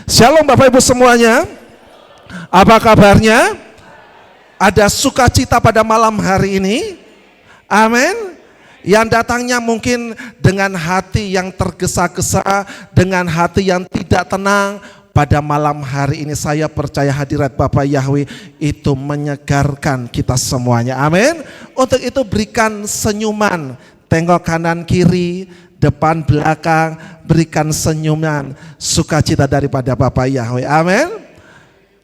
Shalom Bapak Ibu semuanya. Apa kabarnya? Ada sukacita pada malam hari ini? Amin. Yang datangnya mungkin dengan hati yang tergesa-gesa, dengan hati yang tidak tenang. Pada malam hari ini saya percaya hadirat Bapak Yahweh itu menyegarkan kita semuanya. Amin. Untuk itu berikan senyuman, tengok kanan kiri, depan belakang, berikan senyuman, sukacita daripada Bapak Yahweh. Amin.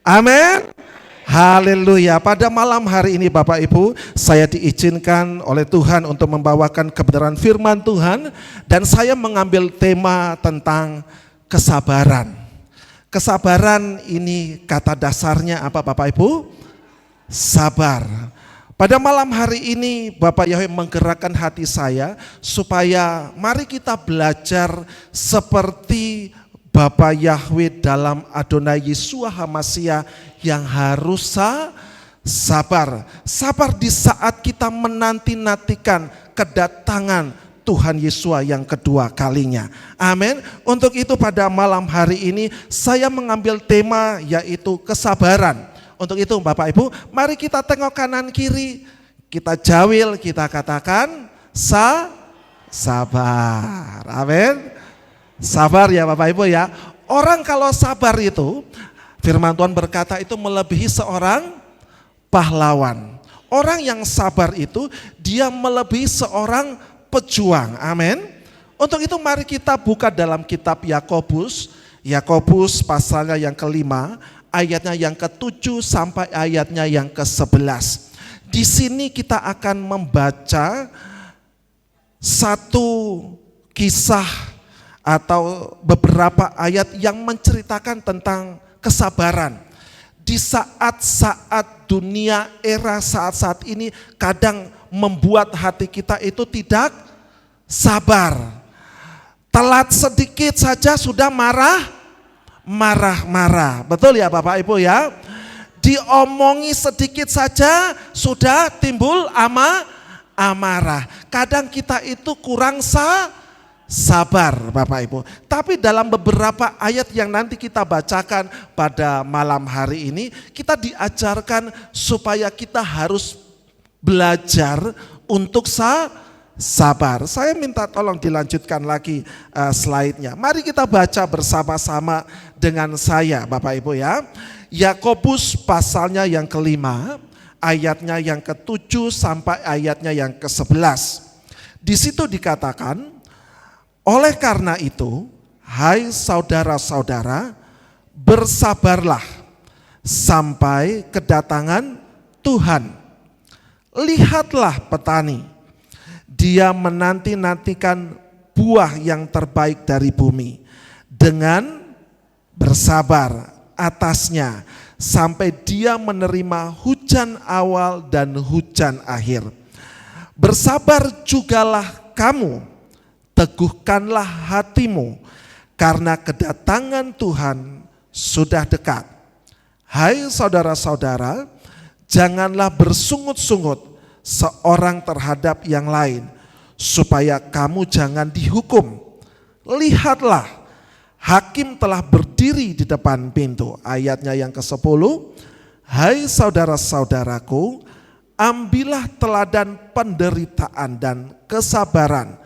Amin. Haleluya. Pada malam hari ini Bapak Ibu, saya diizinkan oleh Tuhan untuk membawakan kebenaran firman Tuhan, dan saya mengambil tema tentang kesabaran. Kesabaran ini kata dasarnya apa Bapak Ibu? Sabar. Pada malam hari ini Bapak Yahweh menggerakkan hati saya supaya mari kita belajar seperti Bapak Yahweh dalam Adonai Yeshua HaMashiach yang harus sabar. Sabar di saat kita menanti-nantikan kedatangan Tuhan Yeshua yang kedua kalinya. Amin. Untuk itu pada malam hari ini saya mengambil tema yaitu kesabaran. Untuk itu Bapak Ibu, mari kita tengok kanan kiri, kita jawil, kita katakan sabar. Amin. Sabar ya Bapak Ibu ya. Orang kalau sabar itu, firman Tuhan berkata itu melebihi seorang pahlawan. Orang yang sabar itu dia melebihi seorang pejuang. Amin. Untuk itu mari kita buka dalam kitab Yakobus. Yakobus pasalnya yang kelima, ayatnya yang ke-7 sampai ayatnya yang ke-11. Di sini kita akan membaca satu kisah atau beberapa ayat yang menceritakan tentang kesabaran. Di saat-saat dunia era saat-saat ini kadang membuat hati kita itu tidak sabar. Telat sedikit saja sudah marah-marah. Betul ya Bapak Ibu ya? Diomongi sedikit saja sudah timbul amarah. Kadang kita itu kurang sabar Bapak Ibu. Tapi dalam beberapa ayat yang nanti kita bacakan pada malam hari ini, kita diajarkan supaya kita harus belajar untuk sabar. Saya minta tolong dilanjutkan lagi slide-nya. Mari kita baca bersama-sama dengan saya Bapak Ibu ya. Yakobus pasalnya yang kelima, ayatnya yang ke-7 sampai ayatnya yang ke-11. Di situ dikatakan, oleh karena itu, hai saudara-saudara, bersabarlah sampai kedatangan Tuhan. Lihatlah petani, dia menanti-nantikan buah yang terbaik dari bumi dengan bersabar atasnya sampai dia menerima hujan awal dan hujan akhir. Bersabar jugalah kamu, teguhkanlah hatimu, karena kedatangan Tuhan sudah dekat. Hai saudara-saudara, janganlah bersungut-sungut seorang terhadap yang lain, supaya kamu jangan dihukum. Lihatlah, hakim telah berdiri di depan pintu. Ayatnya yang ke-10, hai saudara-saudaraku, ambillah teladan penderitaan dan kesabaran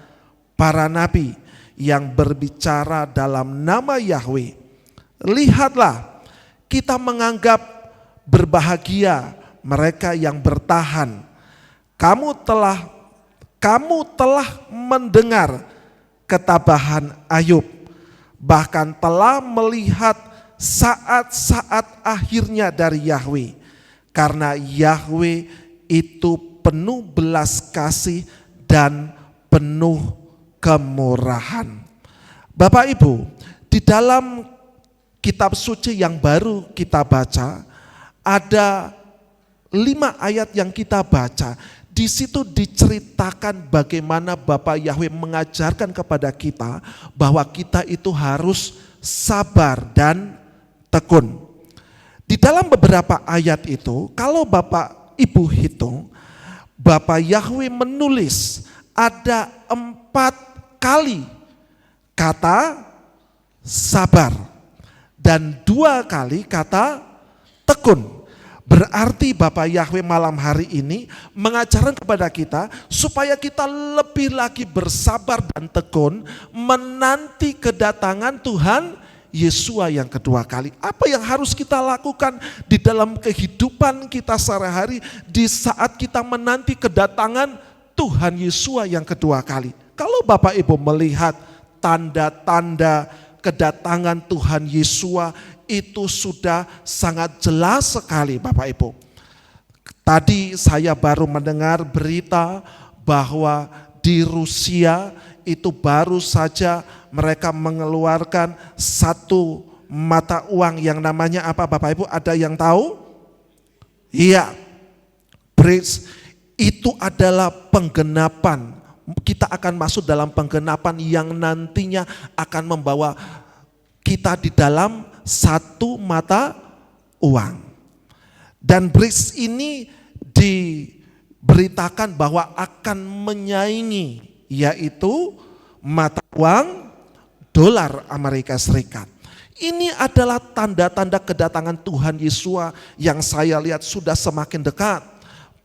para nabi yang berbicara dalam nama Yahweh. Lihatlah, kita menganggap berbahagia mereka yang bertahan. Kamu telah mendengar ketabahan Ayub, bahkan telah melihat saat-saat akhirnya dari Yahweh. Karena Yahweh itu penuh belas kasih dan penuh kemurahan. Bapak Ibu, di dalam kitab suci yang baru kita baca, ada 5 ayat yang kita baca. Di situ diceritakan bagaimana Bapak Yahweh mengajarkan kepada kita bahwa kita itu harus sabar dan tekun. Di dalam beberapa ayat itu, kalau Bapak Ibu hitung, Bapak Yahweh menulis ada 4 kali kata sabar. dan 2 kali kata tekun. Berarti Bapak Yahweh malam hari ini mengajarkan kepada kita supaya kita lebih lagi bersabar dan tekun menanti kedatangan Tuhan Yesua yang kedua kali. Apa yang harus kita lakukan di dalam kehidupan kita sehari-hari di saat kita menanti kedatangan Tuhan Yesua yang kedua kali? Kalau Bapak Ibu melihat tanda-tanda kedatangan Tuhan Yesua itu sudah sangat jelas sekali Bapak Ibu. Tadi saya baru mendengar berita bahwa di Rusia itu baru saja mereka mengeluarkan 1 mata uang yang namanya apa Bapak Ibu? Ada yang tahu? Iya, BRICS itu adalah penggenapan. Kita akan masuk dalam penggenapan yang nantinya akan membawa kita di dalam 1 mata uang. Dan BRICS ini diberitakan bahwa akan menyaingi yaitu mata uang dolar Amerika Serikat. Ini adalah tanda-tanda kedatangan Tuhan Yesua yang saya lihat sudah semakin dekat.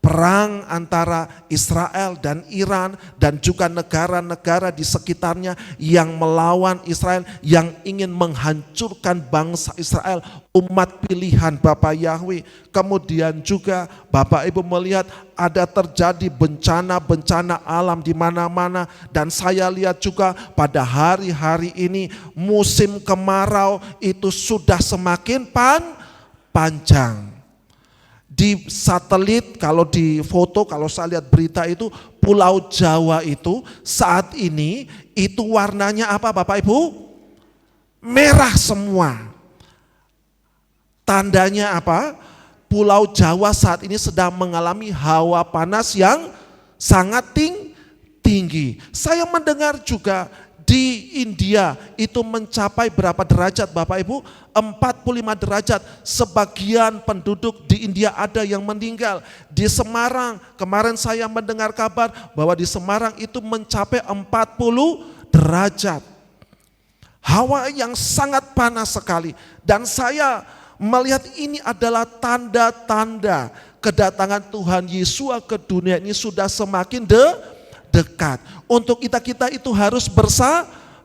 Perang antara Israel dan Iran dan juga negara-negara di sekitarnya yang melawan Israel, yang ingin menghancurkan bangsa Israel, umat pilihan Bapak Yahweh. Kemudian juga Bapak Ibu melihat ada terjadi bencana-bencana alam di mana-mana, dan saya lihat juga pada hari-hari ini musim kemarau itu sudah semakin panjang. Di satelit, kalau di foto, kalau saya lihat berita itu, Pulau Jawa itu saat ini itu warnanya apa Bapak Ibu? Merah semua. Tandanya apa? Pulau Jawa saat ini sedang mengalami hawa panas yang sangat tinggi. Saya mendengar juga di India itu mencapai berapa derajat Bapak Ibu? 45 derajat. Sebagian penduduk di India ada yang meninggal. Di Semarang, kemarin saya mendengar kabar bahwa di Semarang itu mencapai 40 derajat. Hawa yang sangat panas sekali. Dan saya melihat ini adalah tanda-tanda kedatangan Tuhan Yesua ke dunia ini sudah semakin dekat. Untuk kita itu harus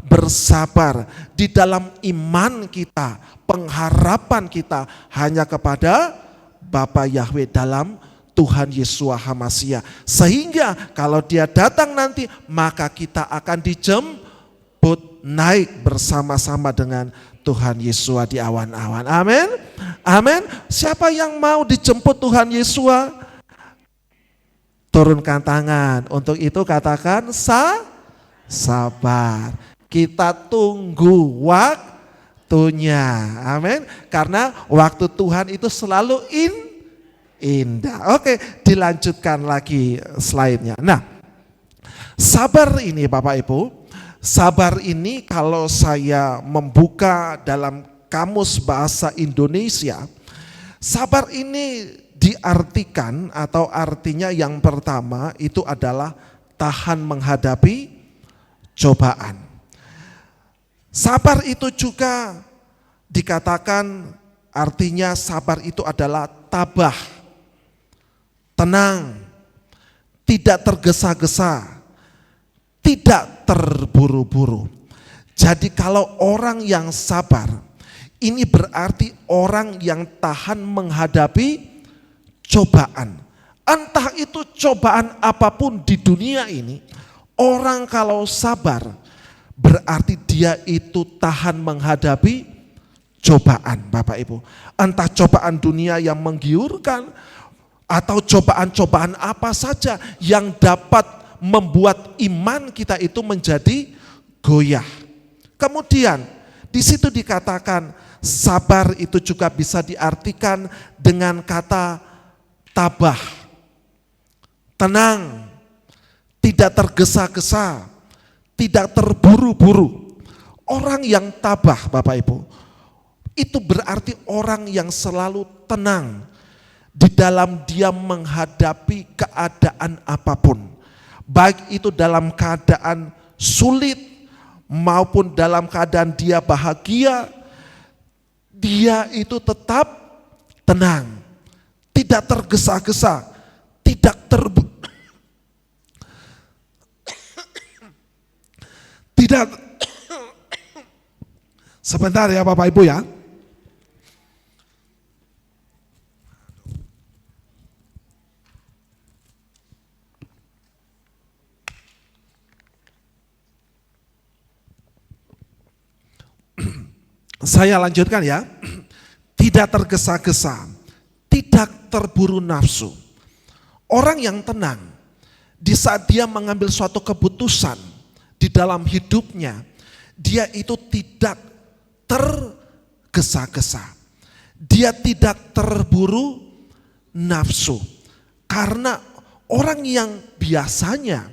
bersabar di dalam iman kita, pengharapan kita hanya kepada Bapa Yahweh dalam Tuhan Yesua HaMasiah. Sehingga kalau dia datang nanti, maka kita akan dijemput naik bersama-sama dengan Tuhan Yesua di awan-awan. Amin. Amin. Siapa yang mau dijemput Tuhan Yesua? Turunkan tangan. Untuk itu katakan sabar. Kita tunggu waktunya. Amin. Karena waktu Tuhan itu selalu indah. Oke, dilanjutkan lagi slide-nya. Nah, sabar ini Bapak Ibu, sabar ini kalau saya membuka dalam Kamus Bahasa Indonesia, sabar ini diartikan atau artinya yang pertama itu adalah tahan menghadapi cobaan. Sabar itu juga dikatakan artinya sabar itu adalah tabah, tenang, tidak tergesa-gesa, tidak terburu-buru. Jadi kalau orang yang sabar, ini berarti orang yang tahan menghadapi cobaan. Entah itu cobaan apapun di dunia ini, orang kalau sabar berarti dia itu tahan menghadapi cobaan Bapak Ibu. Entah cobaan dunia yang menggiurkan atau cobaan-cobaan apa saja yang dapat membuat iman kita itu menjadi goyah. Kemudian di situ dikatakan sabar itu juga bisa diartikan dengan kata tabah, tenang, tidak tergesa-gesa, tidak terburu-buru. Orang yang tabah Bapak Ibu, itu berarti orang yang selalu tenang di dalam dia menghadapi keadaan apapun. Baik itu dalam keadaan sulit maupun dalam keadaan dia bahagia, dia itu tetap tenang, tidak tergesa-gesa, tidak tidak sebentar ya Bapak Ibu ya. Saya lanjutkan ya. Tidak tergesa-gesa, tidak terburu nafsu. Orang yang tenang di saat dia mengambil suatu keputusan di dalam hidupnya, dia itu tidak tergesa-gesa. Dia tidak terburu nafsu. Karena orang yang biasanya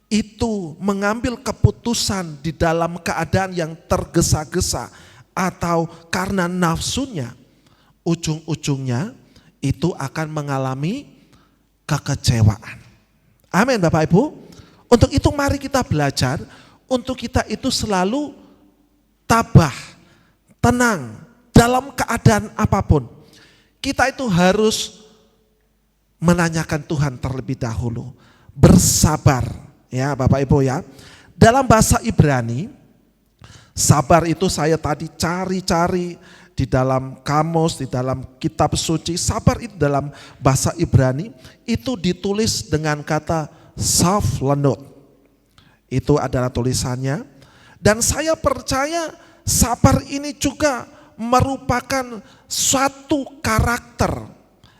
itu mengambil keputusan di dalam keadaan yang tergesa-gesa atau karena nafsunya, ujung-ujungnya itu akan mengalami kekecewaan. Amin Bapak Ibu. Untuk itu mari kita belajar untuk kita itu selalu tabah, tenang dalam keadaan apapun. Kita itu harus menanyakan Tuhan terlebih dahulu, bersabar ya Bapak Ibu ya. Dalam bahasa Ibrani, sabar itu saya tadi cari-cari di dalam kamus, di dalam kitab suci. Sabar itu dalam bahasa Ibrani itu ditulis dengan kata saflenut. Itu adalah tulisannya. Dan saya percaya sabar ini juga merupakan suatu karakter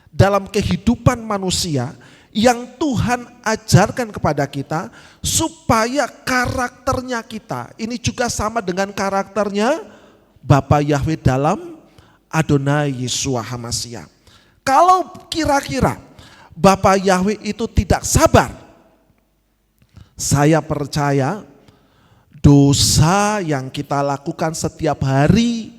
dalam kehidupan manusia yang Tuhan ajarkan kepada kita supaya karakternya kita ini juga sama dengan karakternya Bapa Yahweh dalam Adonai Yeshua HaMashiach. Kalau kira-kira Bapa Yahweh itu tidak sabar, saya percaya dosa yang kita lakukan setiap hari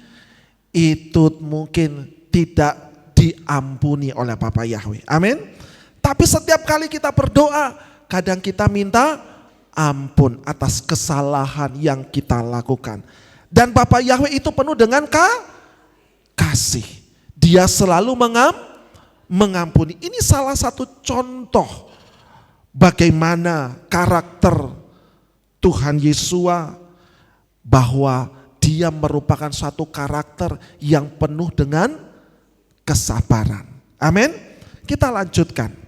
itu mungkin tidak diampuni oleh Bapa Yahweh. Amin. Tapi setiap kali kita berdoa, kadang kita minta ampun atas kesalahan yang kita lakukan. Dan Bapa Yahweh itu penuh dengan kasih. Dia selalu mengampuni. Ini salah satu contoh bagaimana karakter Tuhan Yeshua, bahwa dia merupakan suatu karakter yang penuh dengan kesabaran. Amin. Kita lanjutkan.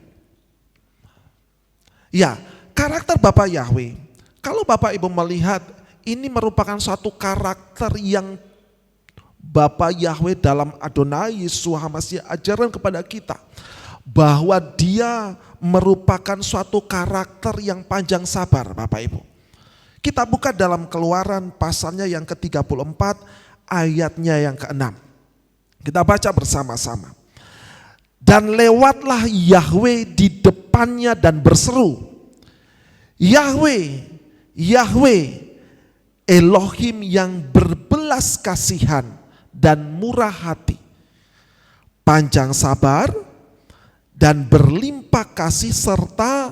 Ya, karakter Bapa Yahweh, kalau Bapak Ibu melihat ini merupakan suatu karakter yang Bapa Yahweh dalam Adonai Yeshua HaMashiach ajarkan kepada kita, bahwa dia merupakan suatu karakter yang panjang sabar Bapak Ibu. Kita buka dalam Keluaran pasalnya yang ke-34 ayatnya yang ke-6. Kita baca bersama-sama. Dan lewatlah Yahweh di depannya dan berseru, Yahweh, Yahweh, Elohim yang berbelas kasihan dan murah hati, panjang sabar dan berlimpah kasih serta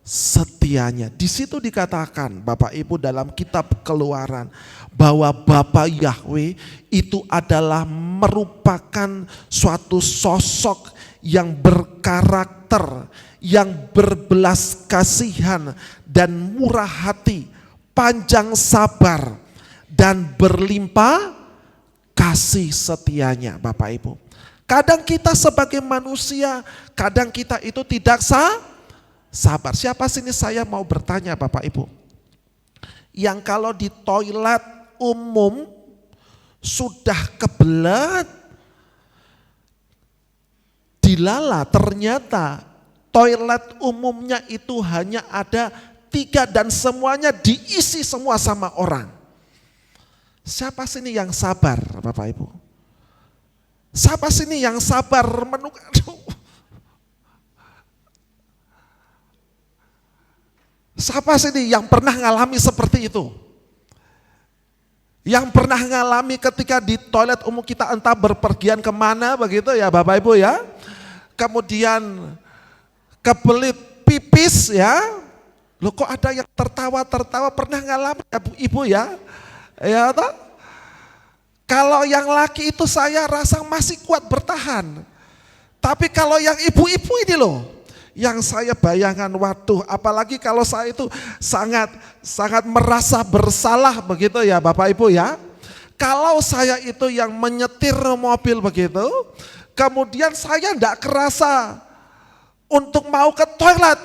setianya. Di situ dikatakan Bapak Ibu dalam kitab Keluaran bahwa Bapa Yahweh itu adalah merupakan suatu sosok yang berkarakter, yang berbelas kasihan dan murah hati, panjang sabar dan berlimpah kasih setianya Bapak Ibu. Kadang kita sebagai manusia, kadang kita itu tidak sabar. Siapa sini saya mau bertanya Bapak Ibu, yang kalau di toilet umum sudah kebelet dilala, ternyata toilet umumnya itu hanya ada 3 dan semuanya diisi semua sama orang. Siapa sini yang sabar Bapak Ibu? Siapa sini yang sabar menunggu? Siapa sini yang pernah ngalami seperti itu? Yang pernah ngalami ketika di toilet umum kita entah berpergian kemana begitu ya Bapak Ibu ya. Kemudian kebelit pipis ya. Loh kok ada yang tertawa-tertawa, pernah ngalami ya Ibu ya? Ya toh? Kalau yang laki itu saya rasa masih kuat bertahan. Tapi kalau yang ibu-ibu ini loh, yang saya bayangkan, waduh, apalagi kalau saya itu sangat merasa bersalah begitu ya Bapak Ibu ya. Kalau saya itu yang menyetir mobil begitu, kemudian saya enggak kerasa untuk mau ke toilet,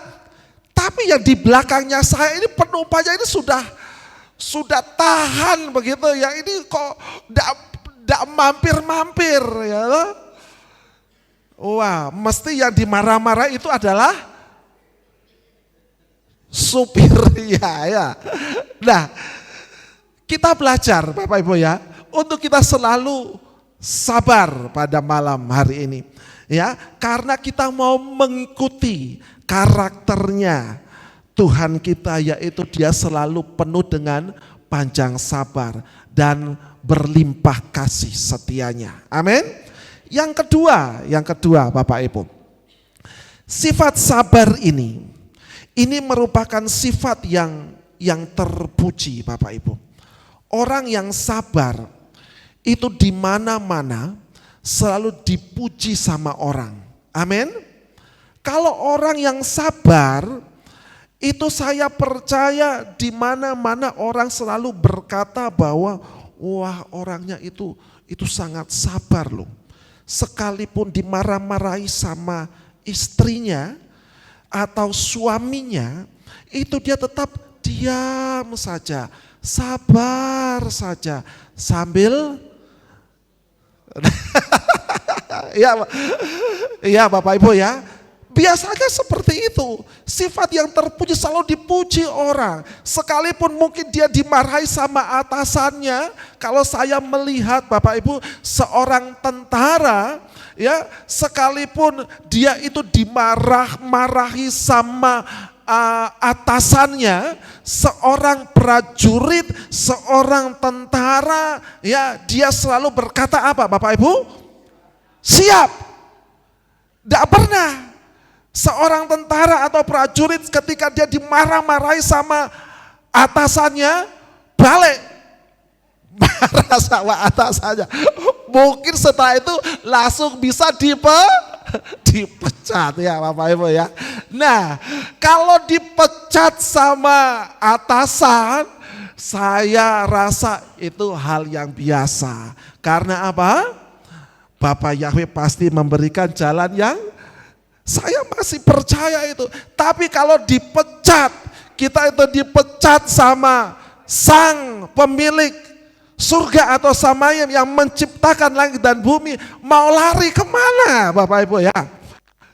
tapi yang di belakangnya saya ini penumpangnya ini sudah tahan begitu ya, ini kok enggak mampir-mampir ya. Wah, mesti yang dimarah-marah itu adalah supir ya. Nah, kita belajar Bapak Ibu ya, untuk kita selalu sabar pada malam hari ini. Ya, karena kita mau mengikuti karakternya Tuhan kita, yaitu Dia selalu penuh dengan panjang sabar dan berlimpah kasih setianya. Amin. Yang kedua Bapak Ibu, sifat sabar ini merupakan sifat yang terpuji Bapak Ibu. Orang yang sabar itu di mana-mana selalu dipuji sama orang. Amin. Kalau orang yang sabar itu saya percaya di mana-mana orang selalu berkata bahwa wah, orangnya itu sangat sabar loh. Sekalipun dimarah-marahi sama istrinya atau suaminya, itu dia tetap diam saja, sabar saja sambil ya Bapak Ibu ya. Biasanya seperti itu. Sifat yang terpuji selalu dipuji orang. Sekalipun mungkin dia dimarahi sama atasannya. Kalau saya melihat Bapak Ibu seorang tentara ya, sekalipun dia itu dimarah-marahi sama atasannya, seorang prajurit, seorang tentara ya, dia selalu berkata apa Bapak Ibu? Siap. Tidak pernah seorang tentara atau prajurit ketika dia dimarah-marahi sama atasannya balik marah sama atasannya. Mungkin setelah itu langsung bisa dipecat ya Bapak Ibu ya. Nah, kalau dipecat sama atasan, saya rasa itu hal yang biasa. Karena apa? Bapak Yahweh pasti memberikan jalan yang saya masih percaya itu. Tapi kalau dipecat, kita itu dipecat sama sang pemilik surga atau samayim yang menciptakan langit dan bumi, mau lari kemana Bapak Ibu ya?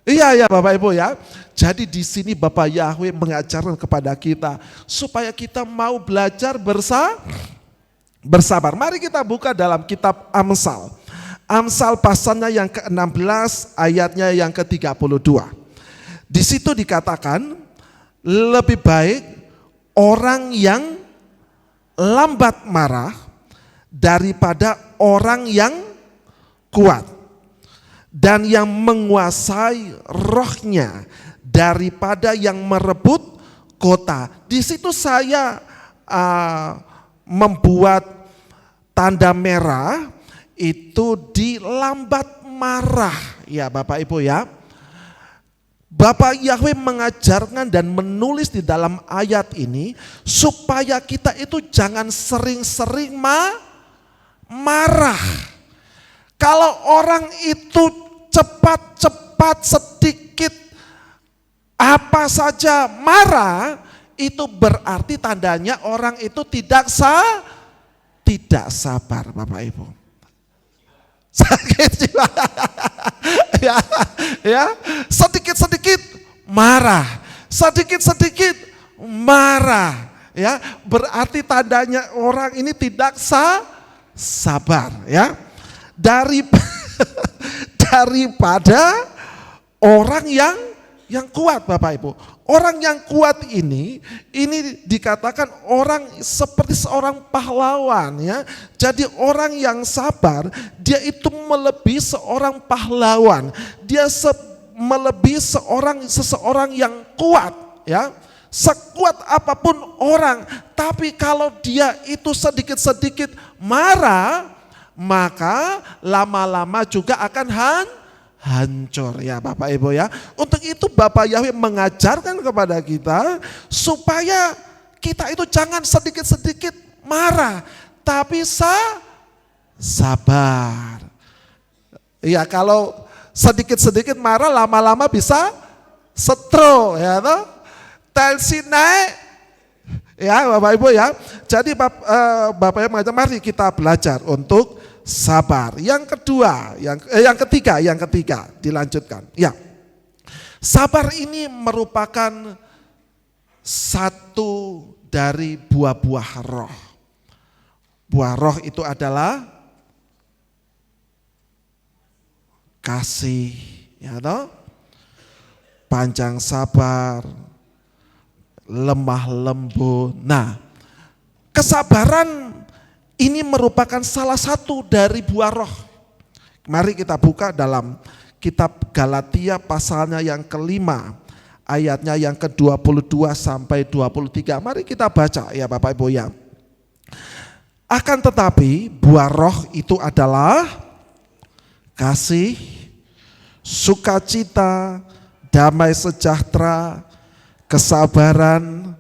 Iya ya Bapak Ibu ya. Jadi di sini Bapak Yahweh mengajarkan kepada kita supaya kita mau belajar bersabar. Mari kita buka dalam kitab Amsal. Amsal pasalnya yang ke-16 ayatnya yang ke-32. Di situ dikatakan lebih baik orang yang lambat marah daripada orang yang kuat, dan yang menguasai rohnya daripada yang merebut kota. Di situ saya membuat tanda merah itu di lambat marah ya Bapak Ibu ya. Bapak Yahweh mengajarkan dan menulis di dalam ayat ini supaya kita itu jangan sering-sering marah. Kalau orang itu cepat-cepat sedikit apa saja marah, itu berarti tandanya orang itu tidak sabar Bapak Ibu. Sakit jiwa. ya, sedikit-sedikit marah, sedikit-sedikit marah, ya, berarti tandanya orang ini tidak sabar, ya. Daripada orang yang kuat Bapak Ibu. Orang yang kuat ini dikatakan orang seperti seorang pahlawan ya. Jadi orang yang sabar, dia itu melebihi seorang pahlawan. Dia melebihi seseorang yang kuat ya. Sekuat apapun orang, tapi kalau dia itu sedikit-sedikit marah, maka lama-lama juga akan hancur ya Bapak Ibu ya. Untuk itu Bapak Yahweh mengajarkan kepada kita supaya kita itu jangan sedikit-sedikit marah, tapi sabar. Ya kalau sedikit-sedikit marah lama-lama bisa stroke ya toh. Tensi naik ya Bapak Ibu ya. Jadi Bapak Ibu mengajar mari kita belajar untuk sabar. Yang kedua, yang ketiga dilanjutkan. Ya. Sabar ini merupakan satu dari buah-buah roh. Buah roh itu adalah kasih, ya toh? Panjang sabar, lemah lembut. Nah, kesabaran ini merupakan salah satu dari buah roh. Mari kita buka dalam kitab Galatia pasalnya yang kelima, ayatnya yang ke-22 sampai 23. Mari kita baca ya Bapak Ibu ya. Akan tetapi buah roh itu adalah kasih, sukacita, damai sejahtera, kesabaran,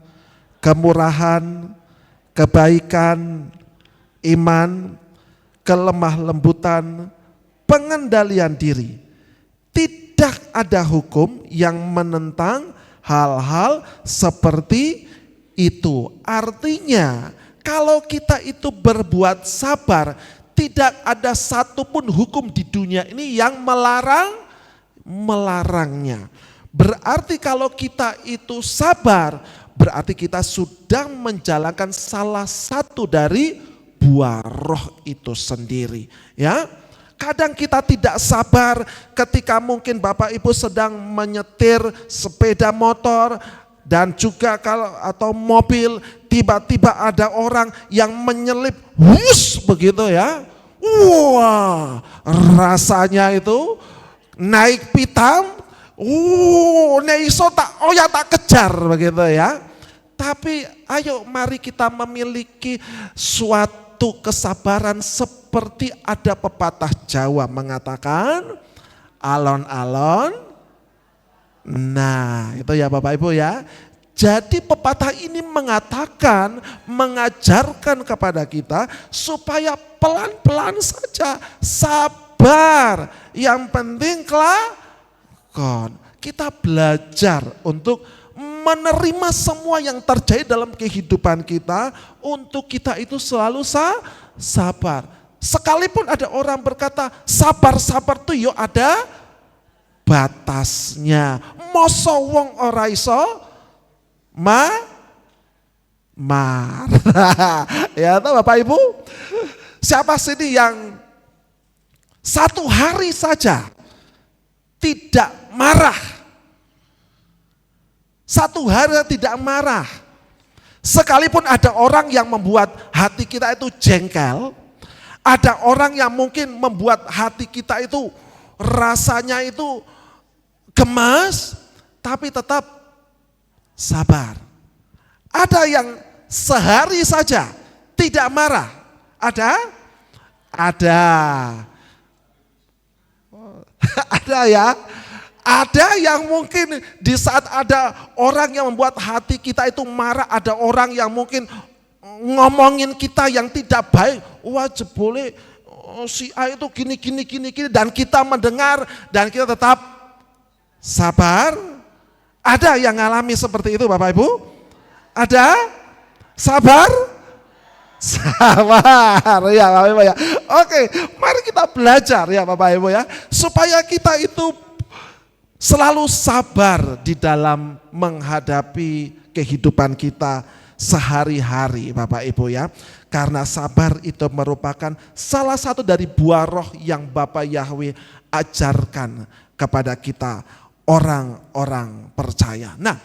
kemurahan, kebaikan, iman, kelemah lembutan, pengendalian diri. Tidak ada hukum yang menentang hal-hal seperti itu. Artinya kalau kita itu berbuat sabar, tidak ada satupun hukum di dunia ini yang melarangnya. Berarti kalau kita itu sabar, berarti kita sudah menjalankan salah satu dari buah roh itu sendiri. Ya, kadang kita tidak sabar ketika mungkin Bapak Ibu sedang menyetir sepeda motor dan juga atau mobil, tiba-tiba ada orang yang menyelip, wush begitu ya. Wah, rasanya itu naik pitam. Neiso tak kejar begitu ya. Tapi ayo mari kita memiliki suatu kesabaran seperti ada pepatah Jawa mengatakan alon-alon. Nah itu ya Bapak Ibu ya. Jadi pepatah ini mengatakan, mengajarkan kepada kita supaya pelan-pelan saja, sabar. Yang penting kita belajar untuk menerima semua yang terjadi dalam kehidupan kita, untuk kita itu selalu sabar. Sekalipun ada orang berkata sabar-sabar tuh yo ada batasnya. Mosok wong ora iso ya tahu Bapak Ibu, siapa sih yang satu hari saja tidak marah? Satu hari tidak marah. Sekalipun ada orang yang membuat hati kita itu jengkel, ada orang yang mungkin membuat hati kita itu rasanya itu gemas, tapi tetap sabar. Ada yang sehari saja tidak marah. Ada ya. Ada yang mungkin di saat ada orang yang membuat hati kita itu marah, ada orang yang mungkin ngomongin kita yang tidak baik. Wah jebole si A itu gini dan kita mendengar dan kita tetap sabar. Ada yang ngalami seperti itu Bapak Ibu? Ada? Sabar ya Bapak Ibu ya. Oke, mari kita belajar ya Bapak Ibu ya, supaya kita itu selalu sabar di dalam menghadapi kehidupan kita sehari-hari Bapak Ibu ya. Karena sabar itu merupakan salah satu dari buah roh yang Bapak Yahweh ajarkan kepada kita orang-orang percaya. Nah,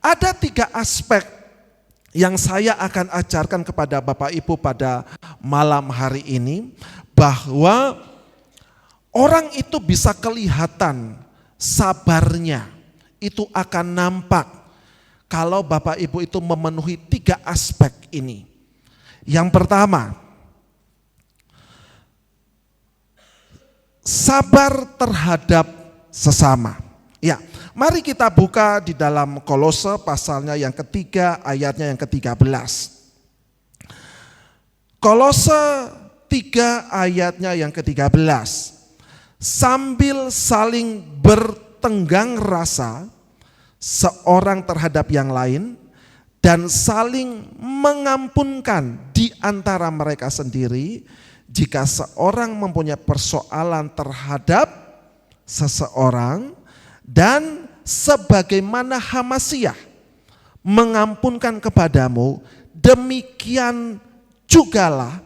ada 3 aspek yang saya akan ajarkan kepada Bapak Ibu pada malam hari ini, bahwa orang itu bisa kelihatan sabarnya itu akan nampak kalau Bapak Ibu itu memenuhi 3 aspek ini. Yang pertama, sabar terhadap sesama. Ya, mari kita buka di dalam Kolose pasalnya yang ketiga, ayatnya yang ke-13. Kolose 3 ayatnya yang ke-13. Sambil saling bertenggang rasa seorang terhadap yang lain dan saling mengampunkan di antara mereka sendiri jika seorang mempunyai persoalan terhadap seseorang, dan sebagaimana Hamasiah mengampunkan kepadamu, demikian jugalah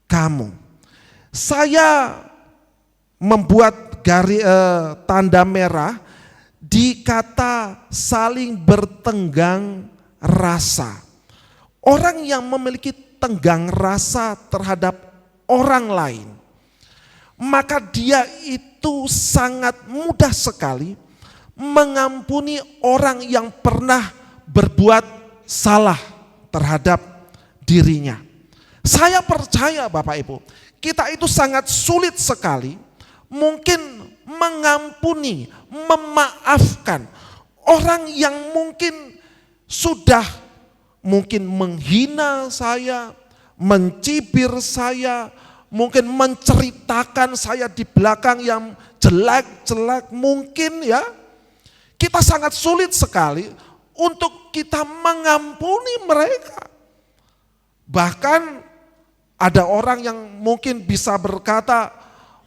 kamu. Saya membuat tanda merah di kata saling bertenggang rasa. Orang yang memiliki tenggang rasa terhadap orang lain, maka dia itu sangat mudah sekali mengampuni orang yang pernah berbuat salah terhadap dirinya. Saya percaya Bapak Ibu, kita itu sangat sulit sekali mungkin mengampuni, memaafkan orang yang mungkin sudah mungkin menghina saya, mencibir saya, mungkin menceritakan saya di belakang yang jelek-jelek mungkin ya. Kita sangat sulit sekali untuk kita mengampuni mereka. Bahkan ada orang yang mungkin bisa berkata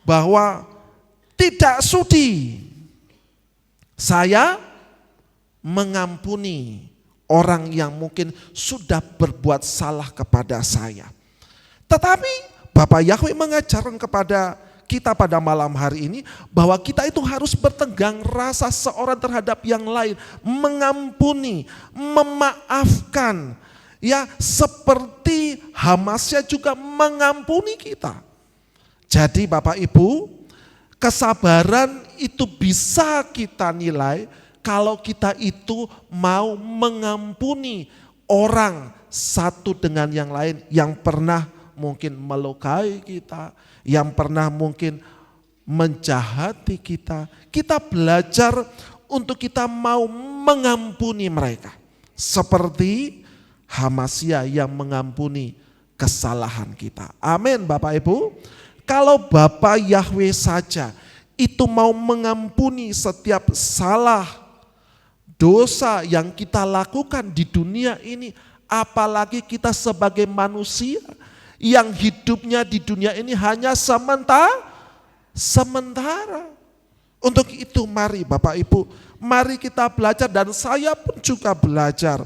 bahwa tidak sudi saya mengampuni orang yang mungkin sudah berbuat salah kepada saya. Tetapi Bapak Yahweh mengajarkan kepada kita pada malam hari ini bahwa kita itu harus bertenggang rasa seorang terhadap yang lain, mengampuni, memaafkan. Ya, seperti Hamasiah juga mengampuni kita. Jadi Bapak Ibu, kesabaran itu bisa kita nilai kalau kita itu mau mengampuni orang satu dengan yang lain yang pernah mungkin melukai kita, yang pernah mungkin menjahati kita. Kita belajar untuk kita mau mengampuni mereka. Seperti Hamasiah yang mengampuni kesalahan kita. Amin Bapak Ibu. Kalau Bapak Yahweh saja itu mau mengampuni setiap salah, dosa yang kita lakukan di dunia ini, apalagi kita sebagai manusia yang hidupnya di dunia ini hanya sementara. Untuk itu mari Bapak Ibu, mari kita belajar, dan saya pun juga belajar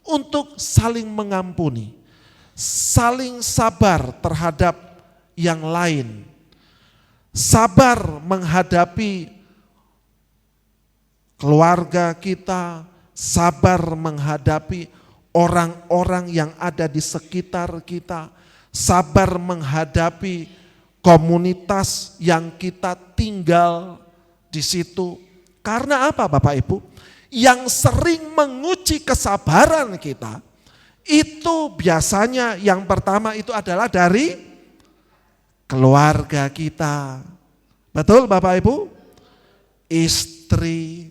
untuk saling mengampuni, saling sabar terhadap yang lain, sabar menghadapi keluarga kita, sabar menghadapi orang-orang yang ada di sekitar kita, sabar menghadapi komunitas yang kita tinggal di situ. Karena apa Bapak Ibu? Yang sering menguji kesabaran kita itu biasanya yang pertama itu adalah dari keluarga kita. Betul Bapak Ibu? Istri,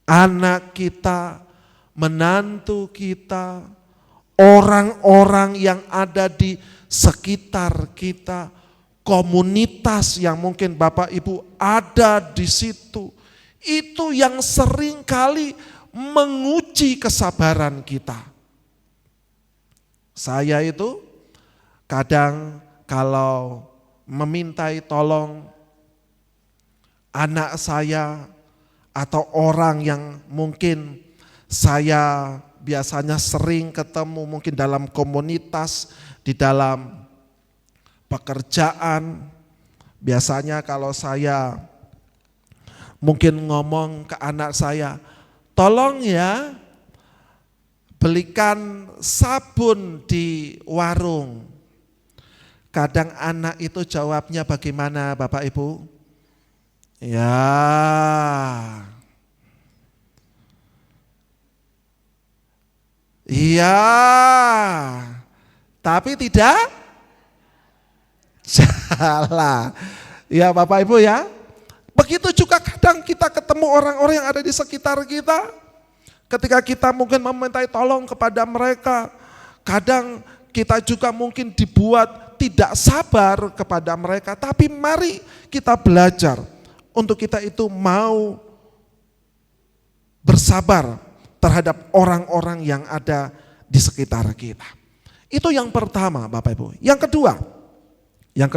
anak kita, menantu kita, orang-orang yang ada di sekitar kita, komunitas yang mungkin Bapak Ibu ada di situ, itu yang sering kali menguji kesabaran kita. Saya itu kadang kalau memintai tolong anak saya atau orang yang mungkin saya biasanya sering ketemu mungkin dalam komunitas, di dalam pekerjaan, biasanya kalau saya mungkin ngomong ke anak saya, tolong ya belikan sabun di warung. Kadang anak itu jawabnya bagaimana Bapak Ibu? Ya, iya, tapi tidak salah. Ya Bapak Ibu ya. Begitu juga kadang kita ketemu orang-orang yang ada di sekitar kita. Ketika kita mungkin memintai tolong kepada mereka, kadang kita juga mungkin dibuat tidak sabar kepada mereka. Tapi mari kita belajar untuk kita itu mau bersabar terhadap orang-orang yang ada di sekitar kita. Itu yang pertama Bapak Ibu. Yang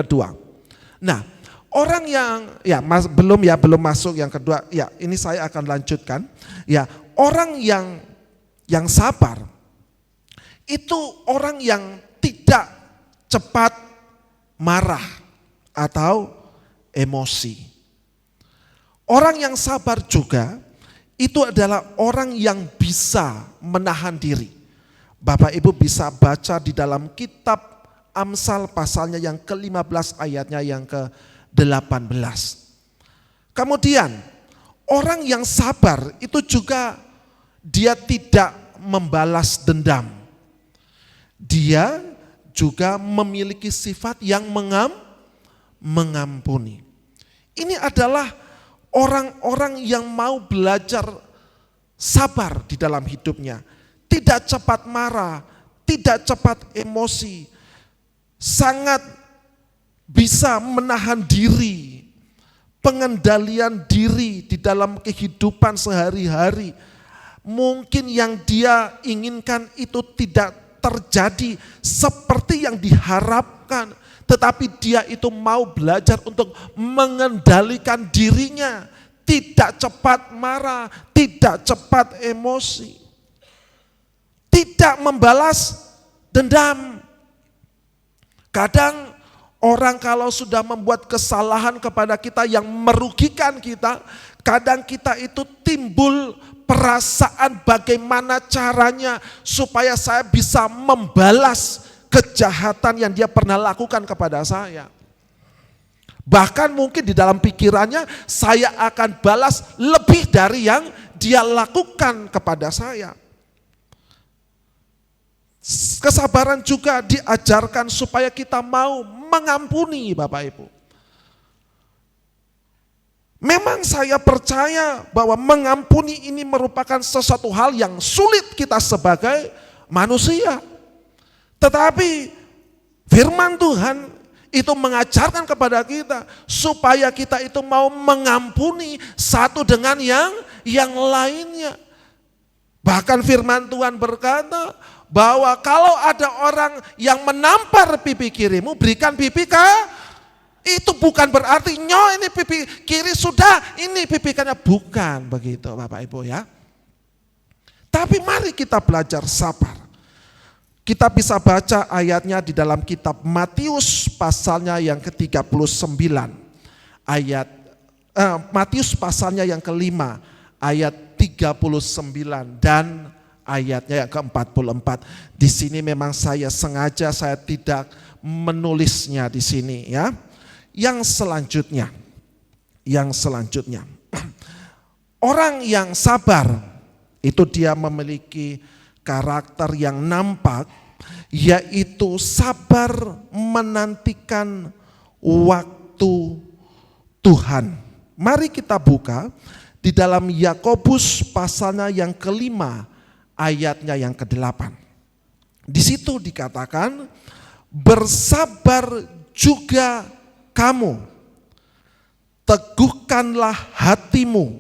kedua. Nah, orang yang belum masuk yang kedua. Ya, ini saya akan lanjutkan. Ya, orang yang sabar itu orang yang tidak cepat marah atau emosi. Orang yang sabar juga itu adalah orang yang bisa menahan diri. Bapak Ibu bisa baca di dalam kitab Amsal pasalnya yang ke-15 ayatnya yang ke-18. Kemudian orang yang sabar itu juga dia tidak membalas dendam. Dia juga memiliki sifat yang mengampuni. Ini adalah orang-orang yang mau belajar sabar di dalam hidupnya. Tidak cepat marah, tidak cepat emosi, sangat bisa menahan diri, pengendalian diri di dalam kehidupan sehari-hari. Mungkin yang dia inginkan itu tidak terjadi seperti yang diharapkan, tetapi dia itu mau belajar untuk mengendalikan dirinya, tidak cepat marah, tidak cepat emosi, tidak membalas dendam. Kadang orang kalau sudah membuat kesalahan kepada kita yang merugikan kita, kadang kita itu timbul perasaan bagaimana caranya supaya saya bisa membalas kejahatan yang dia pernah lakukan kepada saya. Bahkan mungkin di dalam pikirannya saya akan balas lebih dari yang dia lakukan kepada saya. Kesabaran juga diajarkan supaya kita mau mengampuni Bapak Ibu. Memang saya percaya bahwa mengampuni ini merupakan sesuatu hal yang sulit kita sebagai manusia. Tetapi firman Tuhan itu mengajarkan kepada kita supaya kita itu mau mengampuni satu dengan yang lainnya. Bahkan firman Tuhan berkata bahwa kalau ada orang yang menampar pipi kirimu, berikan pipi itu bukan berarti ini pipi kiri sudah, ini pipi kanan, bukan begitu Bapak Ibu ya. Tapi mari kita belajar sabar. Kita bisa baca ayatnya di dalam kitab Matius pasalnya yang ke-39. Matius pasalnya yang ke-5 ayat 39 dan ayatnya yang ke-44. Di sini memang saya tidak menulisnya di sini ya. Yang selanjutnya. Orang yang sabar itu dia memiliki karakter yang nampak, yaitu sabar menantikan waktu Tuhan. Mari kita buka di dalam Yakobus pasalnya yang ke-5 ayatnya yang ke-8. Di situ dikatakan, bersabar juga kamu, teguhkanlah hatimu,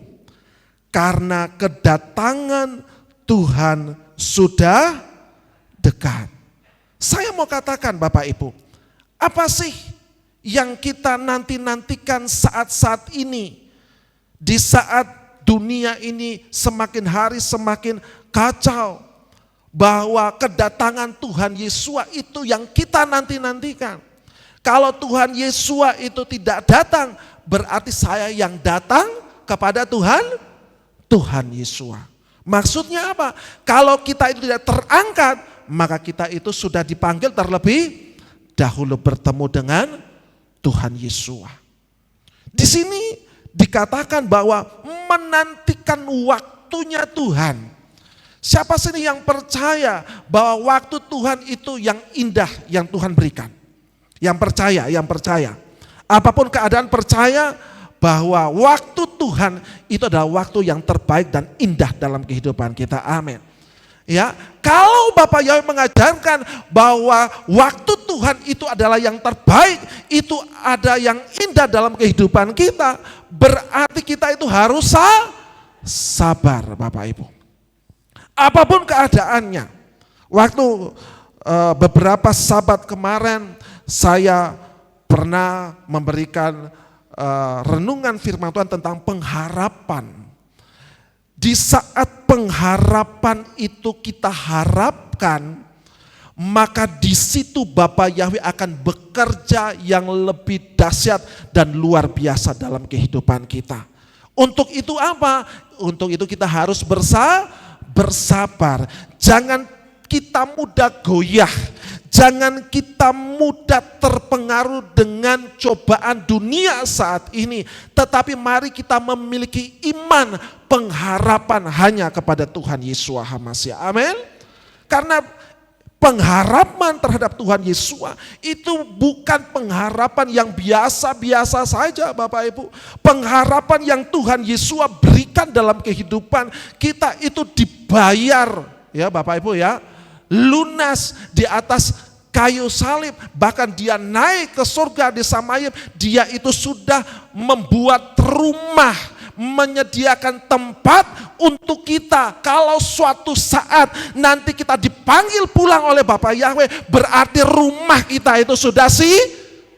karena kedatangan Tuhan sudah dekat. Saya mau katakan Bapak Ibu, apa sih yang kita nantikan saat-saat ini, di saat dunia ini semakin hari semakin kacau, bahwa kedatangan Tuhan Yesus itu yang kita nantikan. Kalau Tuhan Yesus itu tidak datang, berarti saya yang datang kepada Tuhan Yesus. Maksudnya apa? Kalau kita itu tidak terangkat, maka kita itu sudah dipanggil terlebih dahulu bertemu dengan Tuhan Yesus. Di sini dikatakan bahwa menantikan waktunya Tuhan. Siapa sini yang percaya bahwa waktu Tuhan itu yang indah yang Tuhan berikan? Yang percaya. Apapun keadaan, percaya bahwa waktu Tuhan itu adalah waktu yang terbaik dan indah dalam kehidupan kita. Amin. Ya, kalau Bapak Yahweh mengajarkan bahwa waktu Tuhan itu adalah yang terbaik, itu ada yang indah dalam kehidupan kita, berarti kita itu harus sabar, Bapak Ibu. Apapun keadaannya. Waktu beberapa sabat kemarin saya pernah memberikan renungan firman Tuhan tentang pengharapan. Di saat pengharapan itu kita harapkan, maka di situ Bapa Yahweh akan bekerja yang lebih dahsyat dan luar biasa dalam kehidupan kita. Untuk itu apa? Untuk itu kita harus bersabar. Jangan kita mudah goyah. Jangan kita mudah terpengaruh dengan cobaan dunia saat ini. Tetapi mari kita memiliki iman, pengharapan hanya kepada Tuhan Yesus HaMashiach. Amin. Karena pengharapan terhadap Tuhan Yesus itu bukan pengharapan yang biasa-biasa saja, Bapak Ibu. Pengharapan yang Tuhan Yesus berikan dalam kehidupan kita itu dibayar, ya Bapak Ibu ya. Lunas di atas kayu salib, bahkan dia naik ke surga di Samayim, dia itu sudah membuat rumah, menyediakan tempat untuk kita. Kalau suatu saat nanti kita dipanggil pulang oleh Bapa Yahweh, berarti rumah kita itu sudah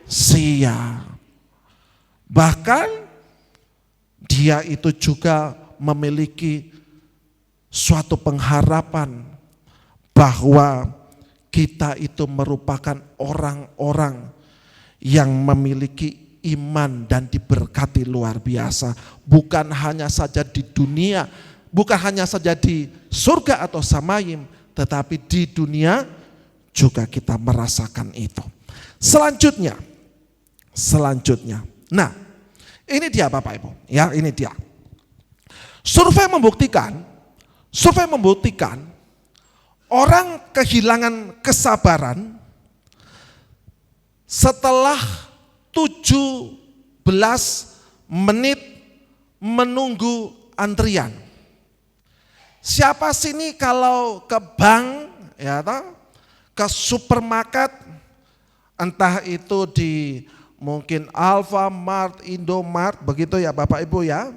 siap. Bahkan dia itu juga memiliki suatu pengharapan bahwa kita itu merupakan orang-orang yang memiliki iman dan diberkati luar biasa. Bukan hanya saja di dunia, bukan hanya saja di surga atau Samayim, tetapi di dunia juga kita merasakan itu. Selanjutnya. Nah, ini dia Bapak Ibu, ya, ini dia. Survei membuktikan orang kehilangan kesabaran setelah 17 menit menunggu antrian. Siapa sini kalau ke bank, ya, ke supermarket, entah itu di mungkin Alfamart, Indomart, begitu ya Bapak Ibu ya.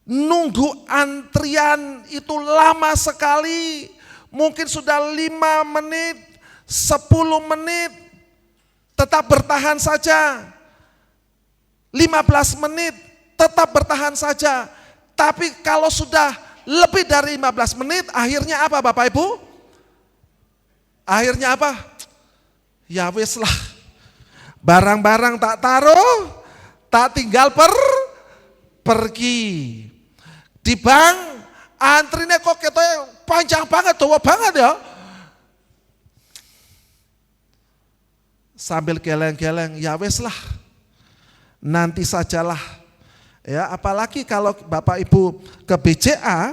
Nunggu antrian itu lama sekali, mungkin sudah 5 menit, 10 menit, tetap bertahan saja. 15 menit, tetap bertahan saja. Tapi kalau sudah lebih dari 15 menit, akhirnya apa Bapak Ibu? Akhirnya apa? Ya wis lah, barang-barang tak taruh, tak tinggal pergi. Di bank antrinya kok katanya panjang banget, tua banget ya. Sambil geleng-geleng, ya wes lah, nanti sajalah. Ya, apalagi kalau Bapak Ibu ke BCA,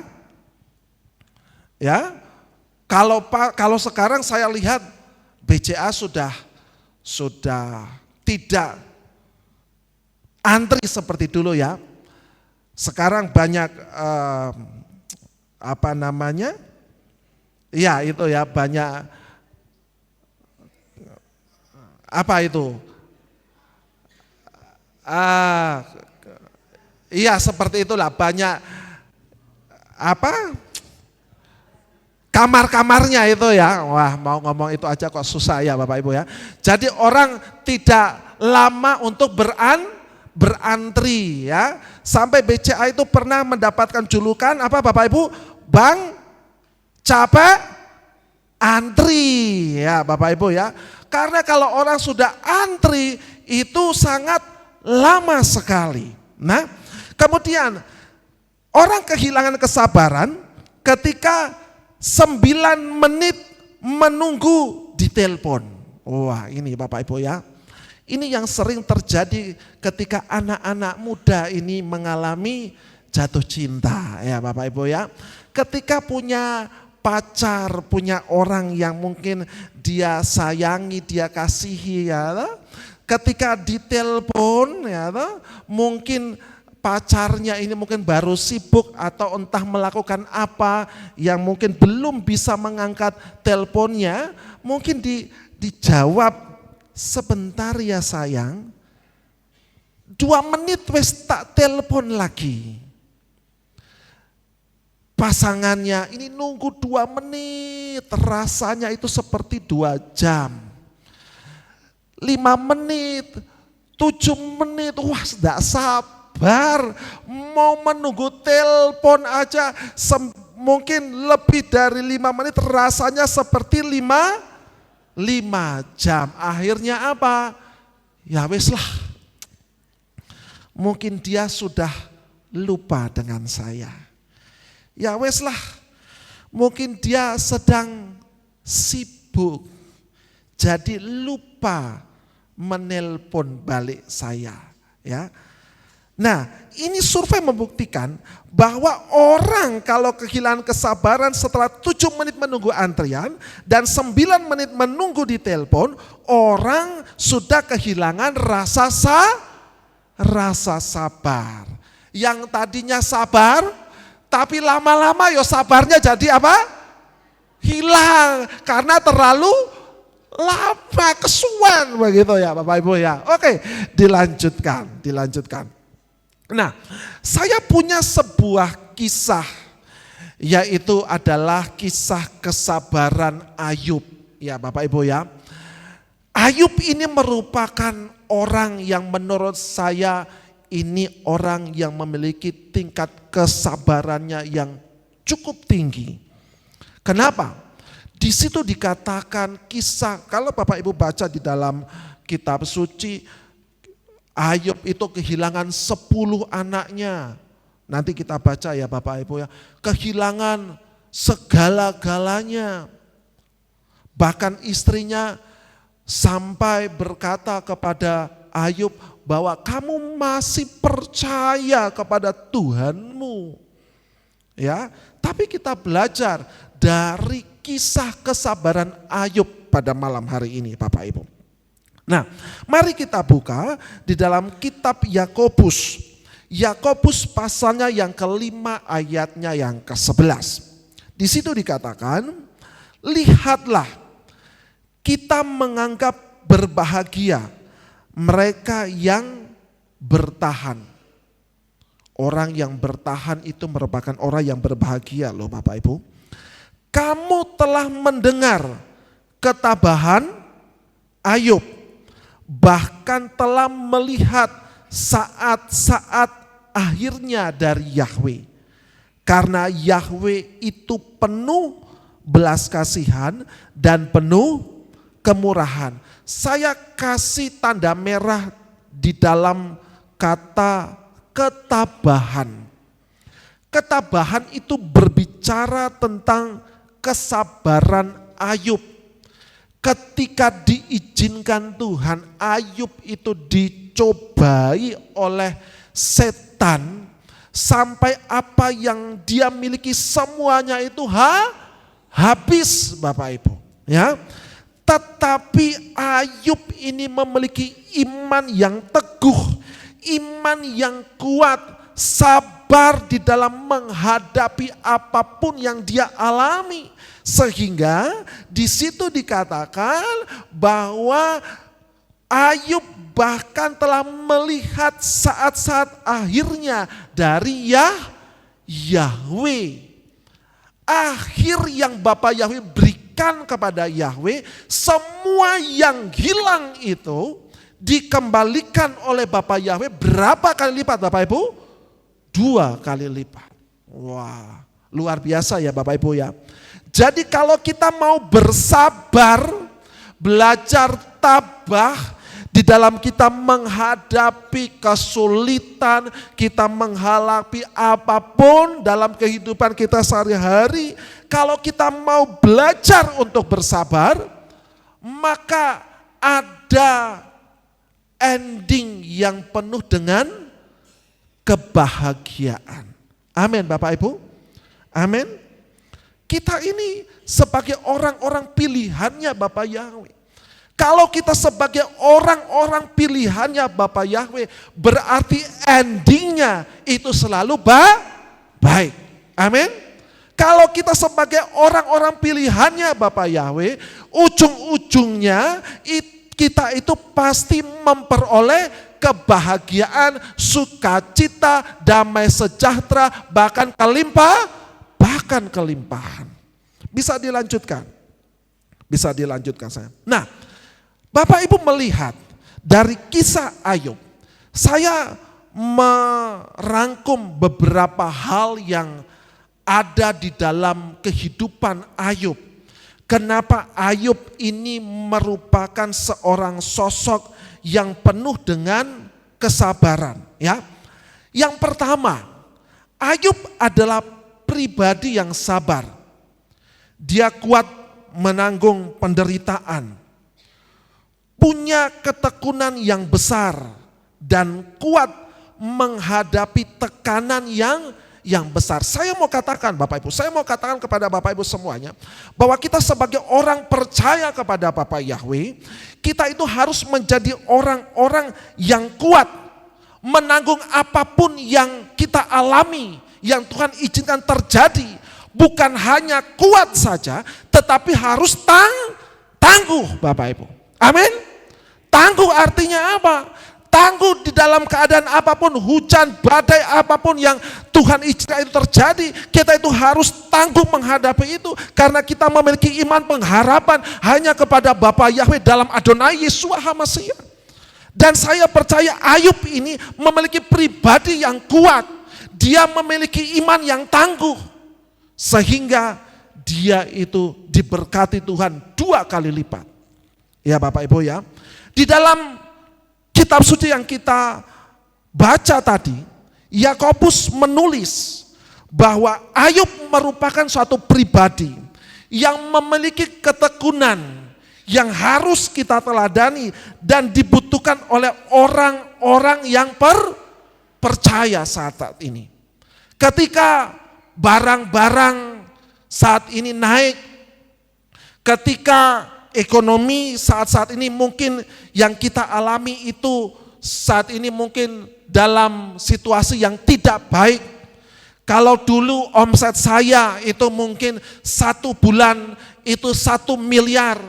ya, kalau sekarang saya lihat BCA sudah tidak antri seperti dulu ya. Sekarang banyak ya itu ya, banyak apa itu? Iya seperti itulah, banyak kamar-kamarnya itu ya. Wah, mau ngomong itu aja kok susah ya Bapak Ibu ya. Jadi orang tidak lama untuk berantri ya. Sampai BCA itu pernah mendapatkan julukan apa Bapak Ibu? Bank capek antri ya Bapak Ibu ya. Karena kalau orang sudah antri itu sangat lama sekali. Nah, kemudian orang kehilangan kesabaran ketika 9 menit menunggu ditelepon. Wah, ini Bapak Ibu ya. Ini yang sering terjadi ketika anak-anak muda ini mengalami jatuh cinta ya Bapak Ibu ya. Ketika punya pacar, punya orang yang mungkin dia sayangi, dia kasihi ya. Ketika ditelepon ya toh, mungkin pacarnya ini mungkin baru sibuk atau entah melakukan apa yang mungkin belum bisa mengangkat teleponnya, mungkin dijawab, sebentar ya sayang, 2 menit wes tak telepon lagi. Pasangannya ini nunggu 2 menit, rasanya itu seperti 2 jam. 5 menit, 7 menit, wah tidak sabar, mau menunggu telepon aja mungkin lebih dari 5 menit, rasanya seperti 5 jam. Akhirnya apa? Ya wes lah, mungkin dia sudah lupa dengan saya. Ya wes lah, mungkin dia sedang sibuk, jadi lupa menelpon balik saya. Ya, nah ini survei membuktikan bahwa orang kalau kehilangan kesabaran setelah 7 menit menunggu antrian dan 9 menit menunggu di telepon, orang sudah kehilangan rasa sabar. Yang tadinya sabar, tapi lama-lama ya sabarnya jadi apa? Hilang karena terlalu lama, kesuwen begitu ya Bapak Ibu ya. Oke, dilanjutkan. Nah, saya punya sebuah kisah, yaitu adalah kisah kesabaran Ayub ya Bapak Ibu ya. Ayub ini merupakan orang yang menurut saya ini orang yang memiliki tingkat kesabarannya yang cukup tinggi. Kenapa? Di situ dikatakan kisah, kalau Bapak Ibu baca di dalam kitab suci, Ayub itu kehilangan 10 anaknya. Nanti kita baca ya Bapak Ibu ya, kehilangan segala-galanya. Bahkan istrinya sampai berkata kepada Ayub bahwa kamu masih percaya kepada Tuhanmu. Ya, tapi kita belajar dari kisah kesabaran Ayub pada malam hari ini Bapak Ibu. Nah, mari kita buka di dalam kitab Yakobus. Yakobus pasalnya yang ke-5 ayatnya yang ke-11. Di situ dikatakan, lihatlah kita menganggap berbahagia mereka yang bertahan. Orang yang bertahan itu merupakan orang yang berbahagia loh Bapak Ibu. Kamu telah mendengar ketabahan Ayub, bahkan telah melihat saat-saat akhirnya dari Yahweh. Karena Yahweh itu penuh belas kasihan dan penuh kemurahan. Saya kasih tanda merah di dalam kata ketabahan. Ketabahan itu berbicara tentang kesabaran Ayub. Ketika diizinkan Tuhan, Ayub itu dicobai oleh setan sampai apa yang dia miliki semuanya itu habis Bapak Ibu. Ya. Tetapi Ayub ini memiliki iman yang teguh, iman yang kuat, sabar di dalam menghadapi apapun yang dia alami. Sehingga di situ dikatakan bahwa Ayub bahkan telah melihat saat-saat akhirnya dari Yahweh. Akhir yang Bapa Yahweh berikan kepada Yahweh, semua yang hilang itu dikembalikan oleh Bapa Yahweh berapa kali lipat Bapak Ibu? 2 kali lipat. Wah, luar biasa ya Bapak Ibu ya. Jadi kalau kita mau bersabar, belajar tabah di dalam kita menghadapi kesulitan, kita menghadapi apapun dalam kehidupan kita sehari-hari, kalau kita mau belajar untuk bersabar, maka ada ending yang penuh dengan kebahagiaan. Amin Bapak Ibu. Amin. Kita ini sebagai orang-orang pilihannya Bapak Yahweh. Kalau kita sebagai orang-orang pilihannya Bapa Yahweh, berarti endingnya itu selalu baik. Amin. Kalau kita sebagai orang-orang pilihannya Bapa Yahweh, ujung-ujungnya kita itu pasti memperoleh kebahagiaan, sukacita, damai sejahtera, bahkan kelimpahan. Bisa dilanjutkan saya. Nah, Bapak Ibu melihat dari kisah Ayub, saya merangkum beberapa hal yang ada di dalam kehidupan Ayub. Kenapa Ayub ini merupakan seorang sosok yang penuh dengan kesabaran, ya. Yang pertama, Ayub adalah pribadi yang sabar. Dia kuat menanggung penderitaan, punya ketekunan yang besar, dan kuat menghadapi tekanan yang besar. Saya mau katakan Bapak Ibu, saya mau katakan kepada Bapak Ibu semuanya, bahwa kita sebagai orang percaya kepada Bapa Yahweh, kita itu harus menjadi orang-orang yang kuat, menanggung apapun yang kita alami, yang Tuhan izinkan terjadi. Bukan hanya kuat saja, tetapi harus tangguh Bapak Ibu. Amin. Tangguh artinya apa? Tangguh di dalam keadaan apapun, hujan, badai apapun yang Tuhan izinkan itu terjadi, kita itu harus tangguh menghadapi itu, karena kita memiliki iman pengharapan hanya kepada Bapa Yahweh dalam Adonai Yeshua HaMashiach. Dan saya percaya Ayub ini memiliki pribadi yang kuat, dia memiliki iman yang tangguh, sehingga dia itu diberkati Tuhan 2 kali lipat. Ya Bapak Ibu ya, di dalam kitab suci yang kita baca tadi, Yakobus menulis bahwa Ayub merupakan suatu pribadi yang memiliki ketekunan yang harus kita teladani dan dibutuhkan oleh orang-orang yang percaya saat ini. Ketika barang-barang saat ini naik, ketika ekonomi saat ini mungkin yang kita alami itu saat ini mungkin dalam situasi yang tidak baik. Kalau dulu omset saya itu mungkin 1 bulan itu 1 miliar.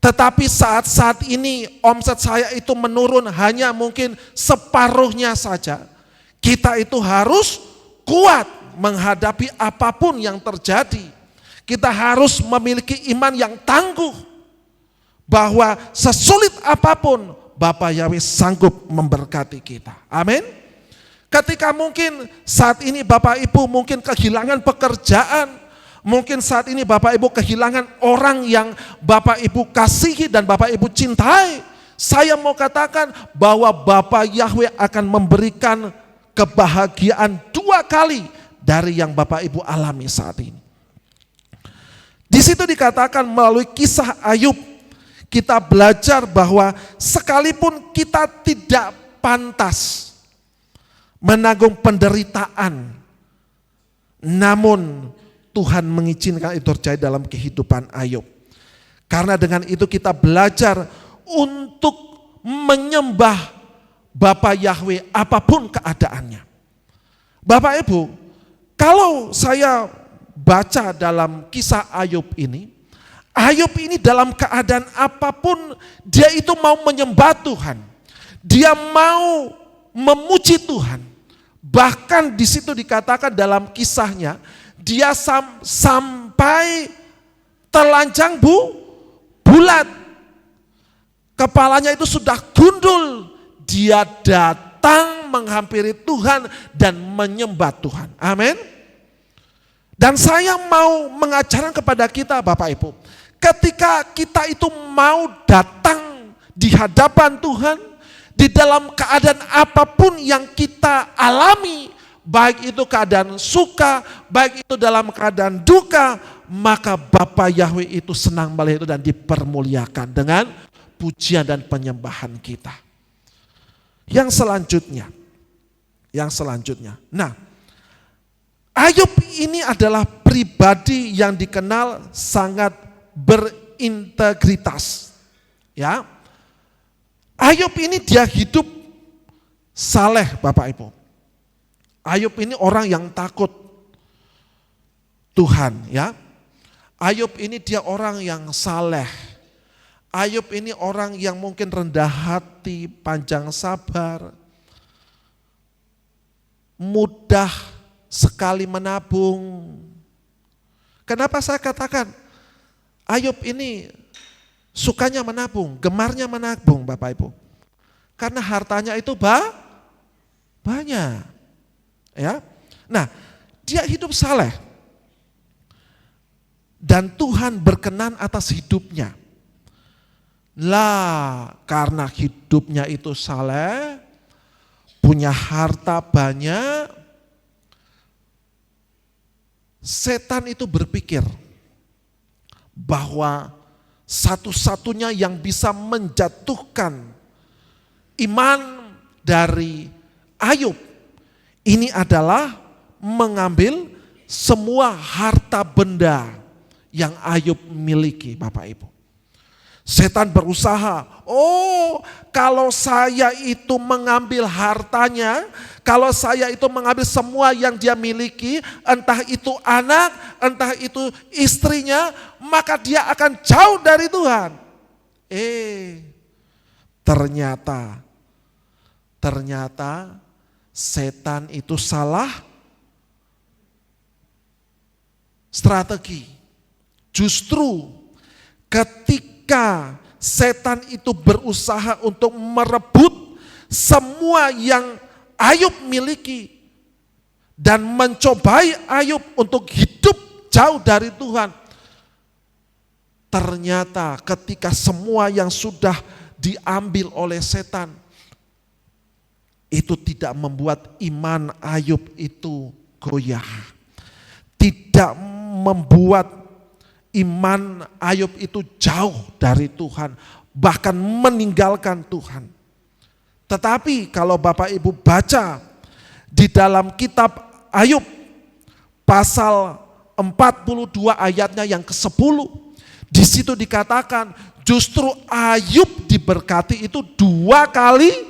Tetapi saat ini omset saya itu menurun hanya mungkin separuhnya saja. Kita itu harus kuat menghadapi apapun yang terjadi. Kita harus memiliki iman yang tangguh, bahwa sesulit apapun Bapa Yahweh sanggup memberkati kita. Amin. Ketika mungkin saat ini Bapak Ibu mungkin kehilangan pekerjaan, mungkin saat ini Bapak Ibu kehilangan orang yang Bapak Ibu kasihi dan Bapak Ibu cintai, saya mau katakan bahwa Bapa Yahweh akan memberikan kebahagiaan 2 kali dari yang Bapak Ibu alami saat ini. Di situ dikatakan melalui kisah Ayub, kita belajar bahwa sekalipun kita tidak pantas menanggung penderitaan, namun Tuhan mengizinkan itu terjadi dalam kehidupan Ayub. Karena dengan itu kita belajar untuk menyembah Bapa Yahweh apapun keadaannya. Bapak Ibu, kalau saya baca dalam kisah Ayub ini, Ayub ini dalam keadaan apapun dia itu mau menyembah Tuhan. Dia mau memuji Tuhan. Bahkan di situ dikatakan dalam kisahnya, dia sampai telanjang bulat. Kepalanya itu sudah gundul. Dia datang menghampiri Tuhan dan menyembah Tuhan. Amin. Dan saya mau mengajarkan kepada kita Bapak Ibu, ketika kita itu mau datang di hadapan Tuhan, di dalam keadaan apapun yang kita alami, baik itu keadaan suka, baik itu dalam keadaan duka, maka Bapa Yahweh itu senang melihat itu dan dipermuliakan dengan pujian dan penyembahan kita. Yang selanjutnya. Nah, Ayub ini adalah pribadi yang dikenal sangat berintegritas. Ya. Ayub ini dia hidup saleh Bapak Ibu. Ayub ini orang yang takut Tuhan, ya. Ayub ini dia orang yang saleh. Ayub ini orang yang mungkin rendah hati, panjang sabar, mudah sekali menabung. Kenapa saya katakan Ayub ini sukanya menabung, gemarnya menabung Bapak Ibu? Karena hartanya itu banyak. Ya. Nah, dia hidup saleh. Dan Tuhan berkenan atas hidupnya. Lah, karena hidupnya itu saleh, punya harta banyak, setan itu berpikir bahwa satu-satunya yang bisa menjatuhkan iman dari Ayub ini adalah mengambil semua harta benda yang Ayub miliki Bapak Ibu. Setan berusaha, kalau saya itu mengambil hartanya, kalau saya itu mengambil semua yang dia miliki, entah itu anak, entah itu istrinya, maka dia akan jauh dari Tuhan. Ternyata setan itu salah strategi. Justru ketika setan itu berusaha untuk merebut semua yang Ayub miliki dan mencobai Ayub untuk hidup jauh dari Tuhan, ternyata ketika semua yang sudah diambil oleh setan itu tidak membuat iman Ayub itu goyah, tidak membuat iman Ayub itu jauh dari Tuhan, bahkan meninggalkan Tuhan. Tetapi kalau Bapak Ibu baca di dalam kitab Ayub pasal 42 ayatnya yang ke-10, di situ dikatakan justru Ayub diberkati itu dua kali